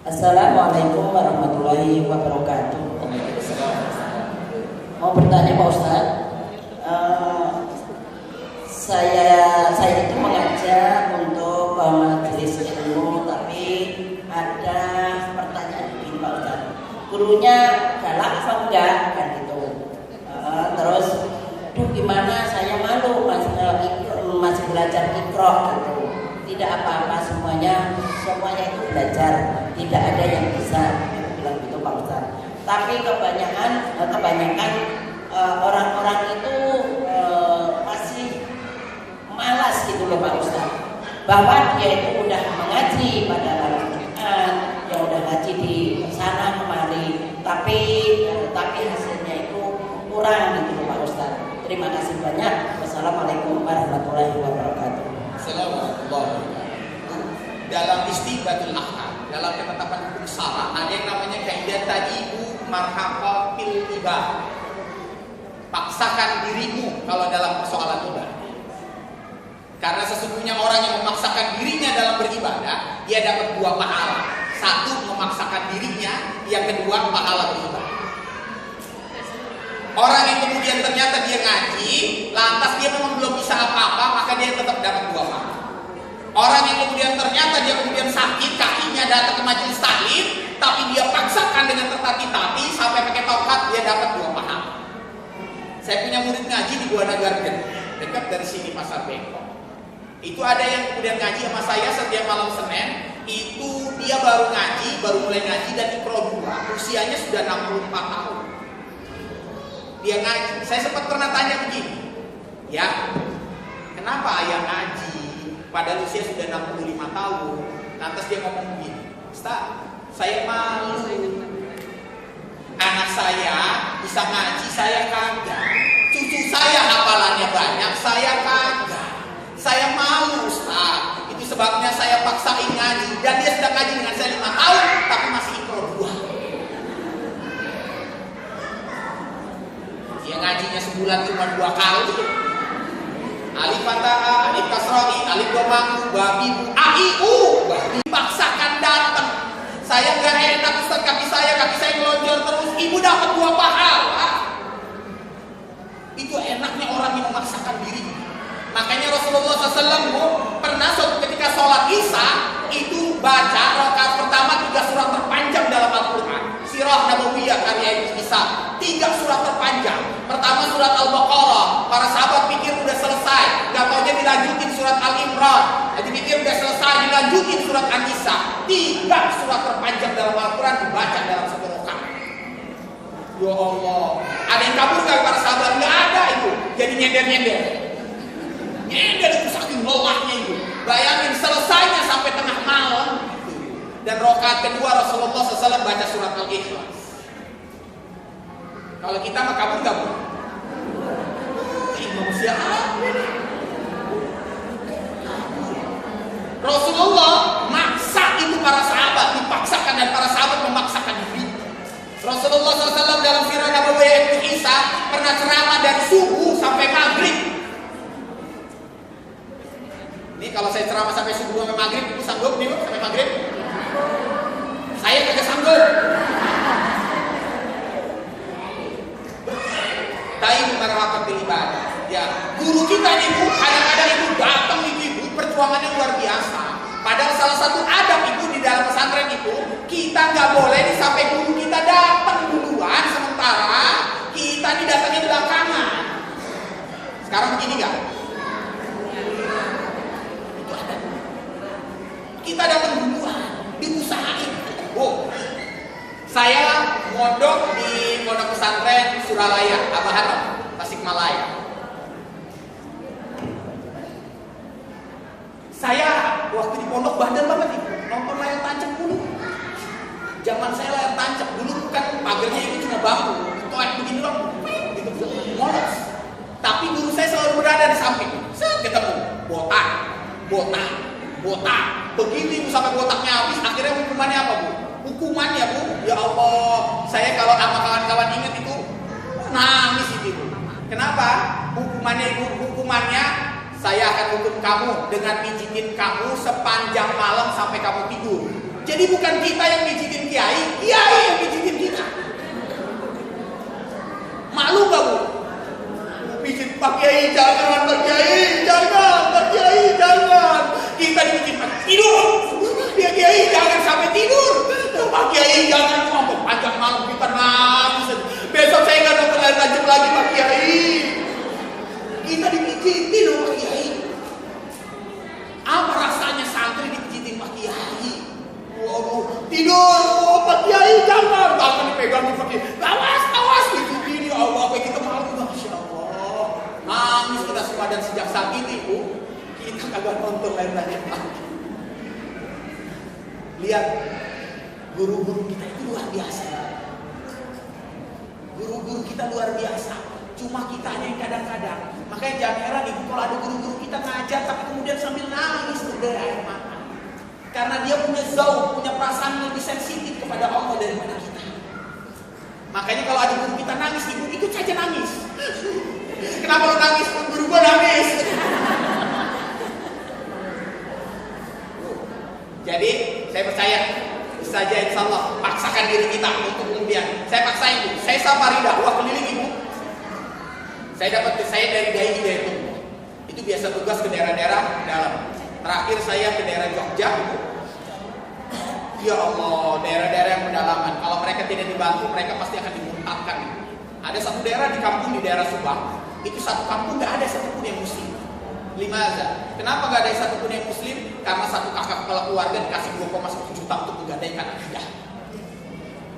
Assalamualaikum warahmatullahi wabarakatuh. Mau bertanya Pak Ustadz, saya itu mengajak untuk majelis ilmu, tapi ada pertanyaan begini Pak Ustadz. Gurunya galak apa enggak kan gitu. Terus, gimana saya malu masih belajar Iqra gitu. Tidak apa-apa semuanya itu belajar, tidak ada yang bisa bilang gitu Pak Ustadz. Tapi kebanyakan orang-orang itu masih malas gitu loh Pak Ustadz. Bahwa dia itu udah mengaji pada malam Jumat, yang udah ngaji di sana kemari, tapi hasilnya itu kurang gitu loh Pak Ustadz. Terima kasih banyak. Wassalamualaikum warahmatullahi wabarakatuh. Assalamualaikum. Dalam istibatul ahkam, dalam ketetapan hukum syara ada yang namanya kaidah tajibu marhaqa fil ibadah. Paksakan dirimu kalau dalam persoalan ibadah. Karena sesungguhnya orang yang memaksakan dirinya dalam beribadah, dia dapat dua pahala. Satu, memaksakan dirinya, yang kedua pahala beribadah. Orang yang kemudian ternyata dia ngaji, lantas dia memang belum bisa apa-apa, maka dia tetap dapat dua pahala. Orang yang kemudian ternyata dia kemudian sakit, kakinya datang ke majelis taklim, tapi dia paksakan dengan tertati-tati sampai pakai tongkat, dia dapat dua pahala. Saya punya murid ngaji di Buana Garden, dekat dari sini Pasar Bengkok. Itu ada yang kemudian ngaji sama saya setiap malam Senin. Itu dia baru mulai ngaji dan Iqra 2, usianya sudah 64 tahun. Dia ngaji. Saya sempat pernah tanya begini, ya, kenapa ayah ngaji? Padahal usia sudah 65 tahun. Lantas dia ngomong begini, Ustaz, saya malu. Anak saya bisa ngaji, saya kagak. Cucu saya hafalannya banyak, saya kagak. Saya malu Ustaz. Itu sebabnya saya paksain ngaji. Dan dia sudah ngaji dengan saya 5 tahun, tapi masih Iqra 2. Dia ngajinya sebulan cuma 2 kali. Alif Fatah, Alif Kasra'i, Alif Domaku, Babi, A-I-U, dipaksakan datang. Saya gak enak Ustaz, kaki saya melonjor terus. Ibu dapat 2 pahala. Itu enaknya orang yang memaksakan diri. Makanya Rasulullah SAW pernah suatu ketika sholat Isya itu baca yaitu Isa. 3 surat terpanjang. Pertama surat Al-Baqarah. Para sahabat pikir udah selesai, nggak taunya dilanjutin surat Al-Imran. Dipikir udah selesai, dilanjutin surat An-Nisa. 3 surat terpanjang dalam Al-Quran dibaca dalam satu rakaat. Ya Allah, ada yang kabur nggak para sahabat? Nggak ada itu. Jadi nyender-nyender. Nyender itu saking lelahnya itu. Bayangin selesainya sampai tengah malam. Dan rakaat kedua Rasulullah SAW baca surat Al-Ikhlas. Kalau kita mah kabur nggak bu? Imam siapa? Rasulullah maksa itu para sahabat, dipaksakan dan para sahabat memaksakan diri. Rasulullah SAW dalam Sirah Nabawiyah Ibnu Isa pernah ceramah dari subuh sampai maghrib. Ini kalau saya ceramah sampai subuh sampai maghrib, itu sanggup nih bu sampai maghrib? Saya kagak sanggup. Tapi masyarakat ibadah. Ya, guru kita nih bu, kadang-kadang ibu datang ibu perjuangannya luar biasa. Padahal salah satu adab ibu di dalam pesantren itu, kita nggak boleh nih sampai guru kita datang duluan, sementara kita nih datangnya belakangan. Sekarang begini nggak? Itu ada. Kita datang duluan, diusahain. Oh, saya mondok di pondok pesantren Suralaya, Abah Haram, Tasikmalaya. Saya waktu di pondok bandel banget ibu, nonton layar tancap dulu. Zaman saya layar tancap dulu kan pagarnya itu cuma bambu, toek begini doang, gitu molos. Tapi guru saya selalu berada di samping. Ketemu botak. Begitu ibu sampai botaknya habis, akhirnya hukumannya apa bu? Hukumannya bu, ya Allah, saya kalau sama kawan-kawan ingat itu nangis itu bu. Kenapa? Hukumannya saya akan hukum kamu dengan pijitin kamu sepanjang malam sampai kamu tidur. Jadi bukan kita yang pijitin kiai yang pijitin kita. Malu gak bu? Pijit Pak Kiai jangan, Pak Kiai jangan, Pak Kiai jangan. Kita dipijit tidur. Pak Kiai jangan sampai tidur. Pak Kiai jangan sampai panjang malam kita nangis. Besok saya nggak nonton layar tancap lagi Pak Kiai. Kita dipijitin loh Pak Kiai. Apa rasanya santri dipijitin Pak Kiai? Waduh, tidur Pak Kiai jangan. Bahkan dipegang Pak Kiai. Awas gini Allah apa kita malu Masya Allah. Nangis kita semua dan sejak saat itu ibu kita kagak nonton layar tancap lagi. Lihat guru-guru kita itu luar biasa. Guru-guru kita luar biasa. Cuma kitanya yang kadang-kadang. Makanya jangan heran ibu kalau ada guru-guru kita ngajar tapi kemudian sambil nangis dari air mata. Karena dia punya zauq, punya perasaan lebih sensitif kepada Allah daripada kita. Makanya kalau ada guru kita nangis, ibu ikut saja nangis. Kenapa lo nangis? Guru gua nangis. Jadi saya percaya saja insya Allah paksakan diri kita untuk kemudian saya paksain ibu, saya safari dakwah keliling ibu. Saya dari Dai Hidayat itu biasa tugas ke daerah-daerah dalam. Terakhir saya ke daerah Jogja ibu. Ya Allah, daerah-daerah yang pedalaman. Kalau mereka tidak dibantu, mereka pasti akan dimurtadkan. Ada satu daerah di kampung di daerah Subang, itu satu kampung nggak ada satupun yang muslim. Limaza. Kenapa nggak ada satupun yang muslim? Karena satu kakak kepala keluarga dikasih 2,1 juta untuk menggadaikan akidah.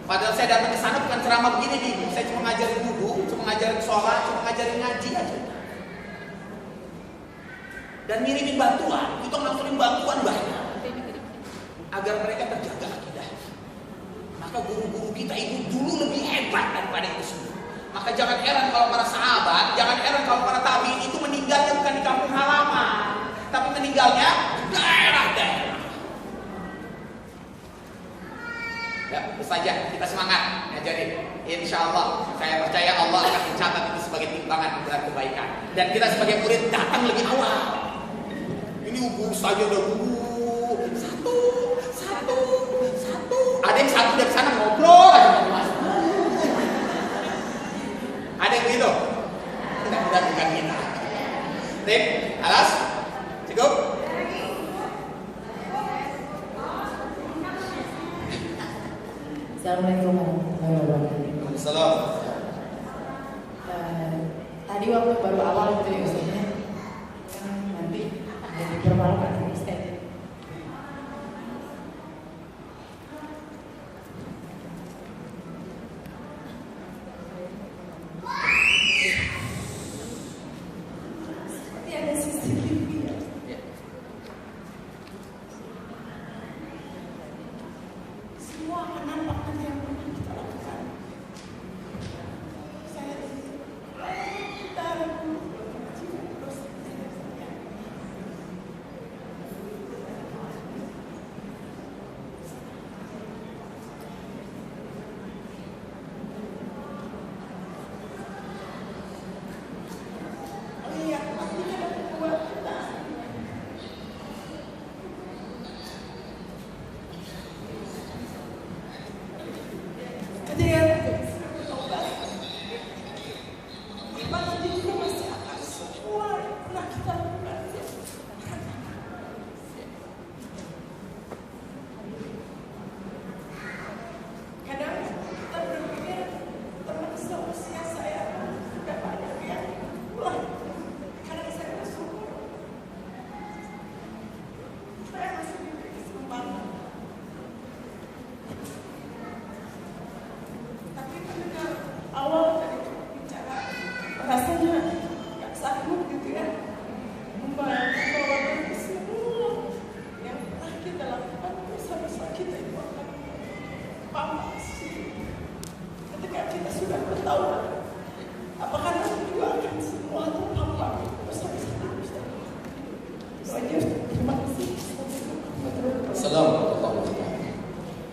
Padahal saya datang ke sana bukan ceramah begini nih, saya cuma ngajarin wudu, cuma ngajarin sholat, cuma ngajarin ngaji aja. Dan ngirimin bantuan, kita ngelakuin bantuan banyak agar mereka terjaga akidah. Maka guru-guru kita itu dulu lebih hebat daripada itu semua. Maka jangan heran kalau para sahabat, jangan heran kalau para tabi'in itu meninggalnya bukan di kampung halaman, tapi meninggalnya di daerah-daerah. Ya, itu saja kita semangat ngajarin. Insya Allah, saya percaya Allah akan mencatat itu sebagai timbangan berat kebaikan. Dan kita sebagai murid datang lebih awal. Ini guru saja udah guru satu. Ada yang satu dari sana ngobrol aja sama Mas. Ada yang begitu? Mudah-mudahan bukan kita. Tip, alas, cukup. Assalamualaikum warahmatullahi wabarakatuh. Salam. Tadi waktu baru awal itu ya Ustaznya, nanti jadi permalukan Ustaz. Seperti ada CCTV ya. Semua akan nampak nanti yang pernah kita lakukan. Saya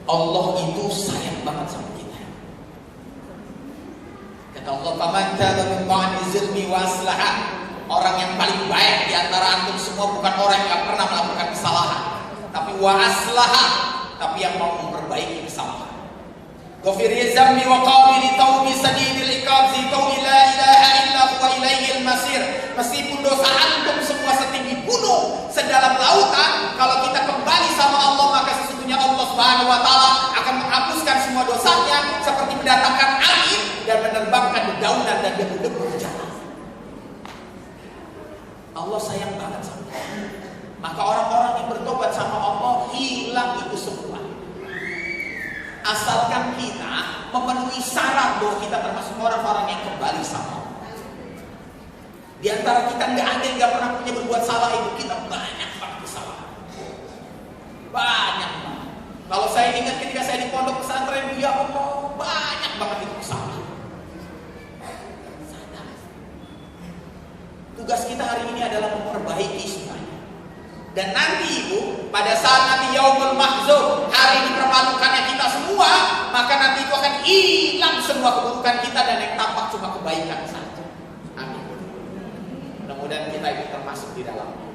Allah itu sayang banget sama kita. Kata Allah, "Faman kana min ba'di zulmi wa aslaha." Orang yang paling baik di antara antum semua bukan orang yang pernah melakukan kesalahan, tapi wa aslaha, tapi yang mau memperbaiki kesalahan. Ghafiri dzambi wa qabili taubi sadidil iqab zitawi la ilaha illa huwa ilaihil masir. Meskipun dosa antum semua setinggi gunung, sedalam lautan, kalau kita kembali sama Allah, maka sesungguhnya Allah Subhanahu wa taala akan menghapuskan semua dosanya seperti mendatangkan angin dan menerbangkan dedaunan dan debu-debu ke jalan. Allah sayang banget sama kita. Maka orang-orang yang bertobat sama Allah hilang itu semua. Asalkan kita memenuhi syarat bahwa kita termasuk orang-orang yang kembali sama Allah. Di antara kita nggak ada yang nggak pernah punya berbuat salah itu, kita banyak banget kesalahan. Banyak banget. Kalau saya ingat ketika saya di pondok pesantren, ya Allah, banyak banget itu kesalahan. Tugas kita hari ini adalah memperbaiki semuanya. Dan nanti Ibu, pada saat nanti Yaumul Mahzub, hari dipermalukannya kita semua, maka nanti itu akan hilang semua keburukan kita dan yang tampak cuma kebaikan saja. Amin. Mudah-mudahan kita itu termasuk di dalamnya.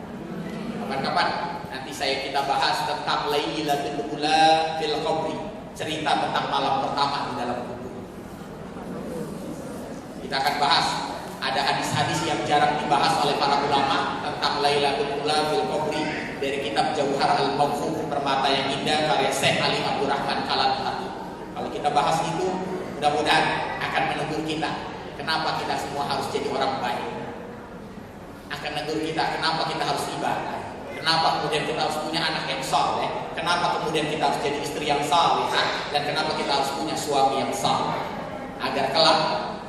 Kapan-kapan nanti kita bahas tentang Lailatul Ula fil Qabri, cerita tentang malam pertama di dalam kubur. Kita akan bahas. Ada hadis-hadis yang jarang dibahas oleh para ulama tentang Lailatul Ula fil Qabri dari kitab Jauhar al-Mawquf, Permata yang Indah karya Syekh Ali Abdul Rahman Kalantari. Kalau kita bahas itu, mudah-mudahan akan menegur kita kenapa kita semua harus jadi orang baik. Akan menegur kita kenapa kita harus ibadah. Kenapa kemudian kita harus punya anak yang saleh, kenapa kemudian kita harus jadi istri yang salihah, dan kenapa kita harus punya suami yang saleh. Agar kelak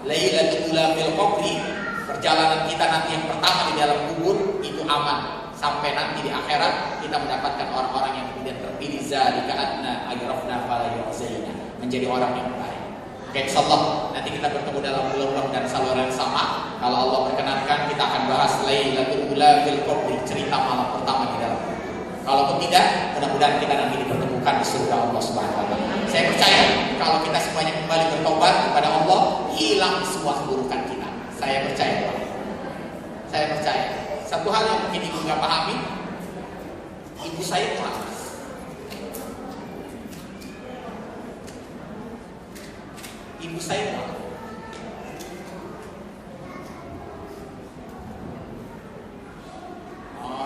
Lailatul Ula fil Qabri, perjalanan kita nanti yang pertama di dalam kubur itu aman, sampai nanti di akhirat kita mendapatkan orang-orang yang kemudian terpilih zalika adna ajrafna fala yu'zaina, menjadi orang yang baik. Oke, insyaallah nanti kita bertemu dalam gelombang dan saluran yang sama. Kalau Allah perkenankan, kita akan bahas Lailatul Ula fil Qabri, cerita malam pertama di dalam kubur. Kalaupun tidak, mudah-mudahan kita nanti dipertemukan di surga Allah Subhanahu wa taala. Saya percaya kalau kita semuanya kembali bertobat kepada Allah, hilang semua keburukan kita. Saya percaya, Pak. Saya percaya. Satu hal yang mungkin ibu nggak pahami, ibu saya mualaf. Ibu saya mualaf.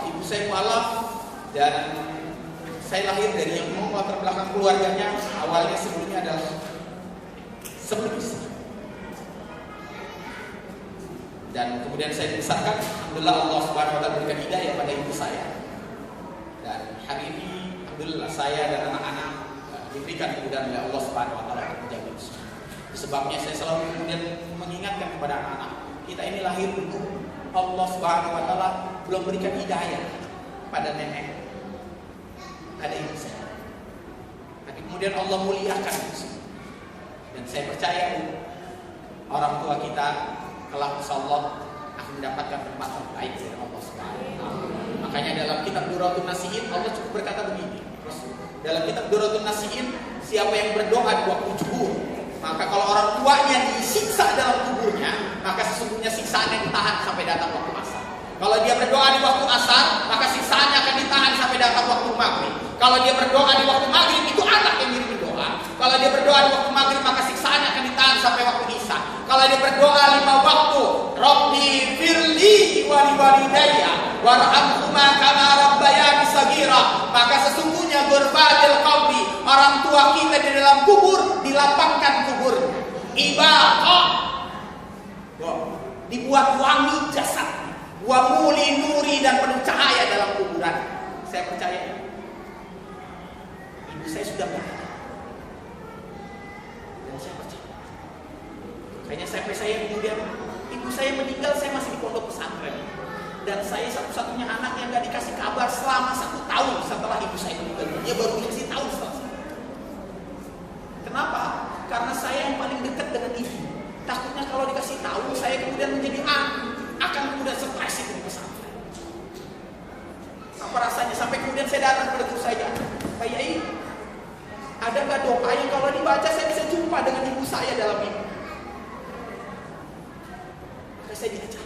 Ibu saya mualaf. Dan saya lahir dari yang latar belakang keluarganya awalnya sebelumnya adalah sebisa. Dan kemudian saya besarkan, alhamdulillah Allah Subhanahu wa taala berikan hidayah pada ibu saya. Dan hari ini alhamdulillah saya dan anak-anak diberikan kemudahan oleh Allah Subhanahu wa taala untuk menjaga itu. Sebabnya saya selalu kemudian mengingatkan kepada anak-anak, kita ini lahir dulu, Allah Subhanahu wa taala belum berikan hidayah pada nenek, ada ibu saya. Tapi kemudian Allah muliakan itu. Dan saya percaya orang tua kita kelak insyaallah akan mendapatkan tempat terbaik dari Allah Subhanahu wa taala. Makanya dalam kitab Duratun Nasihin Allah cukup berkata begini. Dalam kitab Duratun Nasihin, siapa yang berdoa di waktu zuhur, maka kalau orang tuanya disiksa dalam kuburnya, maka sesungguhnya siksaannya ditahan sampai datang waktu asar. Kalau dia berdoa di waktu asar, maka siksaannya akan ditahan sampai datang waktu maghrib. Kalau dia berdoa di waktu maghrib, itu anak yang ngirim doa. Kalau dia berdoa di waktu maghrib, maka siksaannya akan ditahan sampai waktu isya. Kalau dia berdoa 5 waktu, Rabbi firli wa liwalidayya warhamhuma kama rabbayani saghira, maka sesungguhnya ghurfatil qabri, orang tua kita di dalam kubur dilapangkan kuburnya. Ibadah dibuat wangi jasad, wa muli nuri, dan penuh cahaya dalam kuburan. Saya percaya ibu saya sudah berada, dan saya percaya. Kayaknya sampai saya kemudian ibu saya meninggal, saya masih di pondok pesantren, dan saya satu-satunya anak yang gak dikasih kabar selama 1 tahun setelah ibu saya meninggal. Dia baru dikasih tahu setelah saya. Kenapa? Karena saya yang paling dekat dengan ibu. Takutnya kalau dikasih tahu, saya kemudian menjadi akan kemudian stres itu di pesantren. Apa rasanya? Sampai kemudian saya datang kepada guru saya, Pak Yai, ada nggak doa yang kalau dibaca saya bisa jumpa dengan ibu saya dalam mimpi? Maka saya diajar,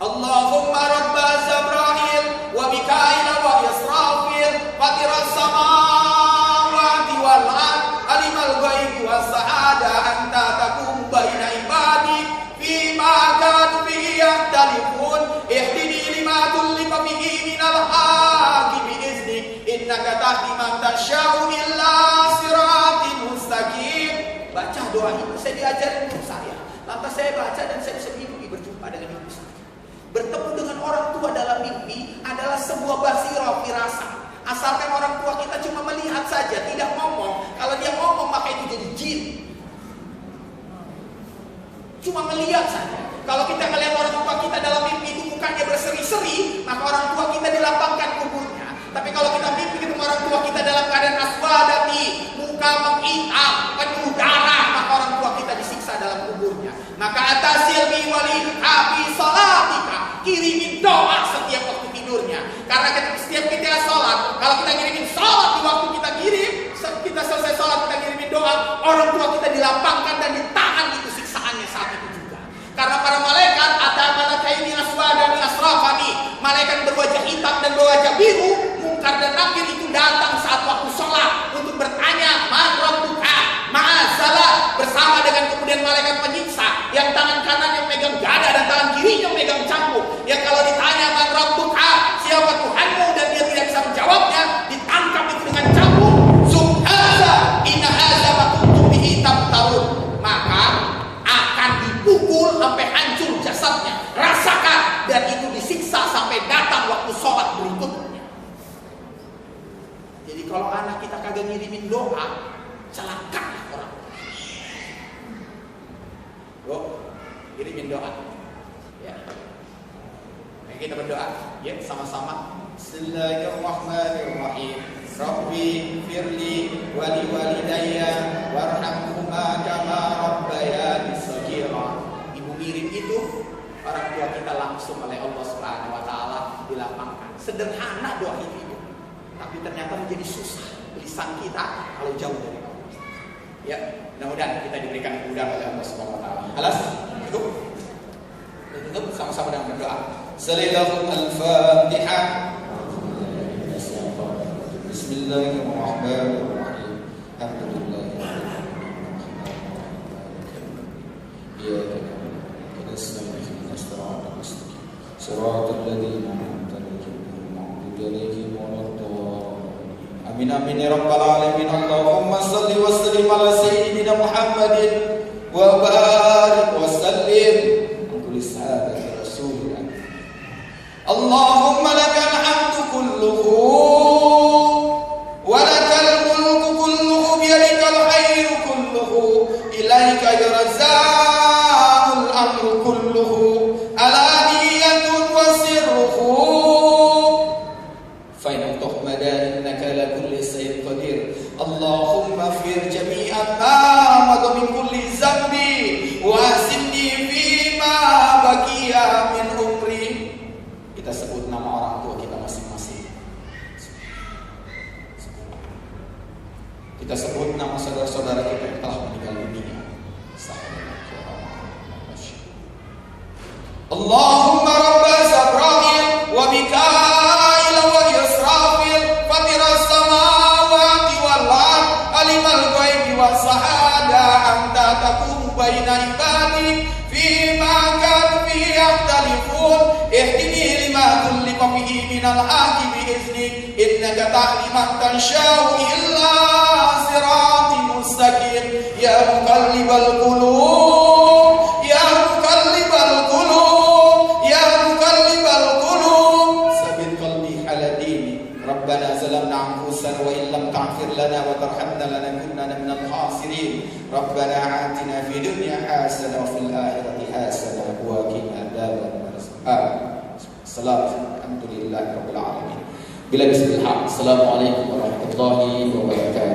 Allahumma rabba Zabrail wa Mikail wa Israfil fatiras samawati wal ard alimal ghaibi was sa'ada anta takum baina ibadi fima kanu bihi yahtalifun ihdini lima tullifa bihi minal haqqi biizni innaka tahdi man tasya'u illa siratin mustaqim. Baca doa ini saya diajarin guru saya. Lantas saya baca dan saya bisa mimpi berjumpa dengan ibu saya. Bertemu dengan orang tua dalam mimpi adalah sebuah basirah firasat. Asalkan orang tua kita cuma melihat saja, tidak ngomong. Kalau dia ngomong maka itu jadi jin. Cuma melihat saja. Kalau kita melihat orang tua kita dalam mimpi itu mukanya berseri-seri, maka orang tua kita dilapangkan kuburnya. Tapi kalau kita mimpi ketemu orang tua kita dalam keadaan aswadati, muka menghitam, penuh darah, maka orang tua kita disiksa dalam kuburnya. Maka atasil bi wali abi salatika, kirimin doa setiap waktu tidurnya. Karena ketika setiap kita sholat, kalau kita kirimin sholat di waktu kita kirim, kita selesai sholat kita kirimin doa, orang tua kita dilapangkan dan ditahan itu siksaannya saat itu juga. Karena para malaikat ada malakaini aswadani asrafani, malaikat berwajah hitam dan berwajah biru, mungkar dan nakir itu datang saat waktu sholat untuk bertanya man rabbuka, ma'azalah, bersama dengan kemudian malaikat penyiksa yang tangan kanan yang megang gada dan tangan kirinya megang cambuk, yang kalau ditanya man rabbuka, siapa Tuhanmu, dan dia tidak bisa menjawabnya, ditangkap itu dengan cambuk. Subhanallah, inna hadza ma kuntum bihi tamtarun, maka akan dipukul sampai hancur jasadnya, rasakan, dan itu disiksa sampai datang waktu sholat berikutnya. Jadi kalau anak kita kagak ngirimin doa, celaka orang. Kirimin doa. Ya. Mari kita berdoa. Ya, sama-sama. Bismillahirrahmanirrahim. Rabbi firli wa liwalidayya warhamhuma kama rabbayani shaghira. Ibu ngirim itu orang tua kita langsung oleh Allah Subhanahu wa taala dilapangkan. Sederhana doa itu, tapi ternyata menjadi susah lisan kita kalau jauh dari Allah. Ya, mudah-mudahan kita diberikan kemudahan oleh Allah Subhanahu wa taala. Alas, tutup sama-sama dengan berdoa. Sallallahu al-Fatihah. Bismillahirrahmanirrahim. Alhamdulillah. Ya Siratal ladzina an'amta alaihim ghairil maghdubi alaihim waladdallin. Amin amin ya rabbal alamin. Allahumma salli wa sallim ala sayyidina Muhammadin wa barik wa sallim an kulli sahabati rasulillah. Allahumma lakal hamdu kulluhu wa lakal mulku kulluhu bi yadikal khairu kulluhu ilaika yarza'ul amru kulluhu alaniyatun wa sirruhu fa in tuhmada innaka la kulli shay'in qadir. Allahumma fir jami'an ma madha min kulli zambi wa asinni fi ma baqiya min umri. Kita sebut nama orang tua kita masing-masing. Kita sebut nama saudara-saudara kita yang telah meninggal dunia. Allahumma rabba Sabrahil wa Mikail wa Israfil fatiras samawati wal ard alimal ghaibi was shahada anta taqumu baina ibadi fi ma kanu fi yakhtalifun ihdini lima kullifa fihi minal haqqi bi iznik innaka tahdi man tansha'u illa siratin mustaqim ya muqallibal qulub ya muqallibal qulub ya muqallibal qulub sabit qalbi ala dini rabbana zalamna anfusana wa illam taghfir lana wa tarhamna lanakunanna minal khasirin rabbana atina fid dunya hasanah wa fil akhirati hasanah wa qina adzabannar. Alhamdulillahirabbil alamin. Bila bismillah. Assalamualaikum warahmatullahi wabarakatuh.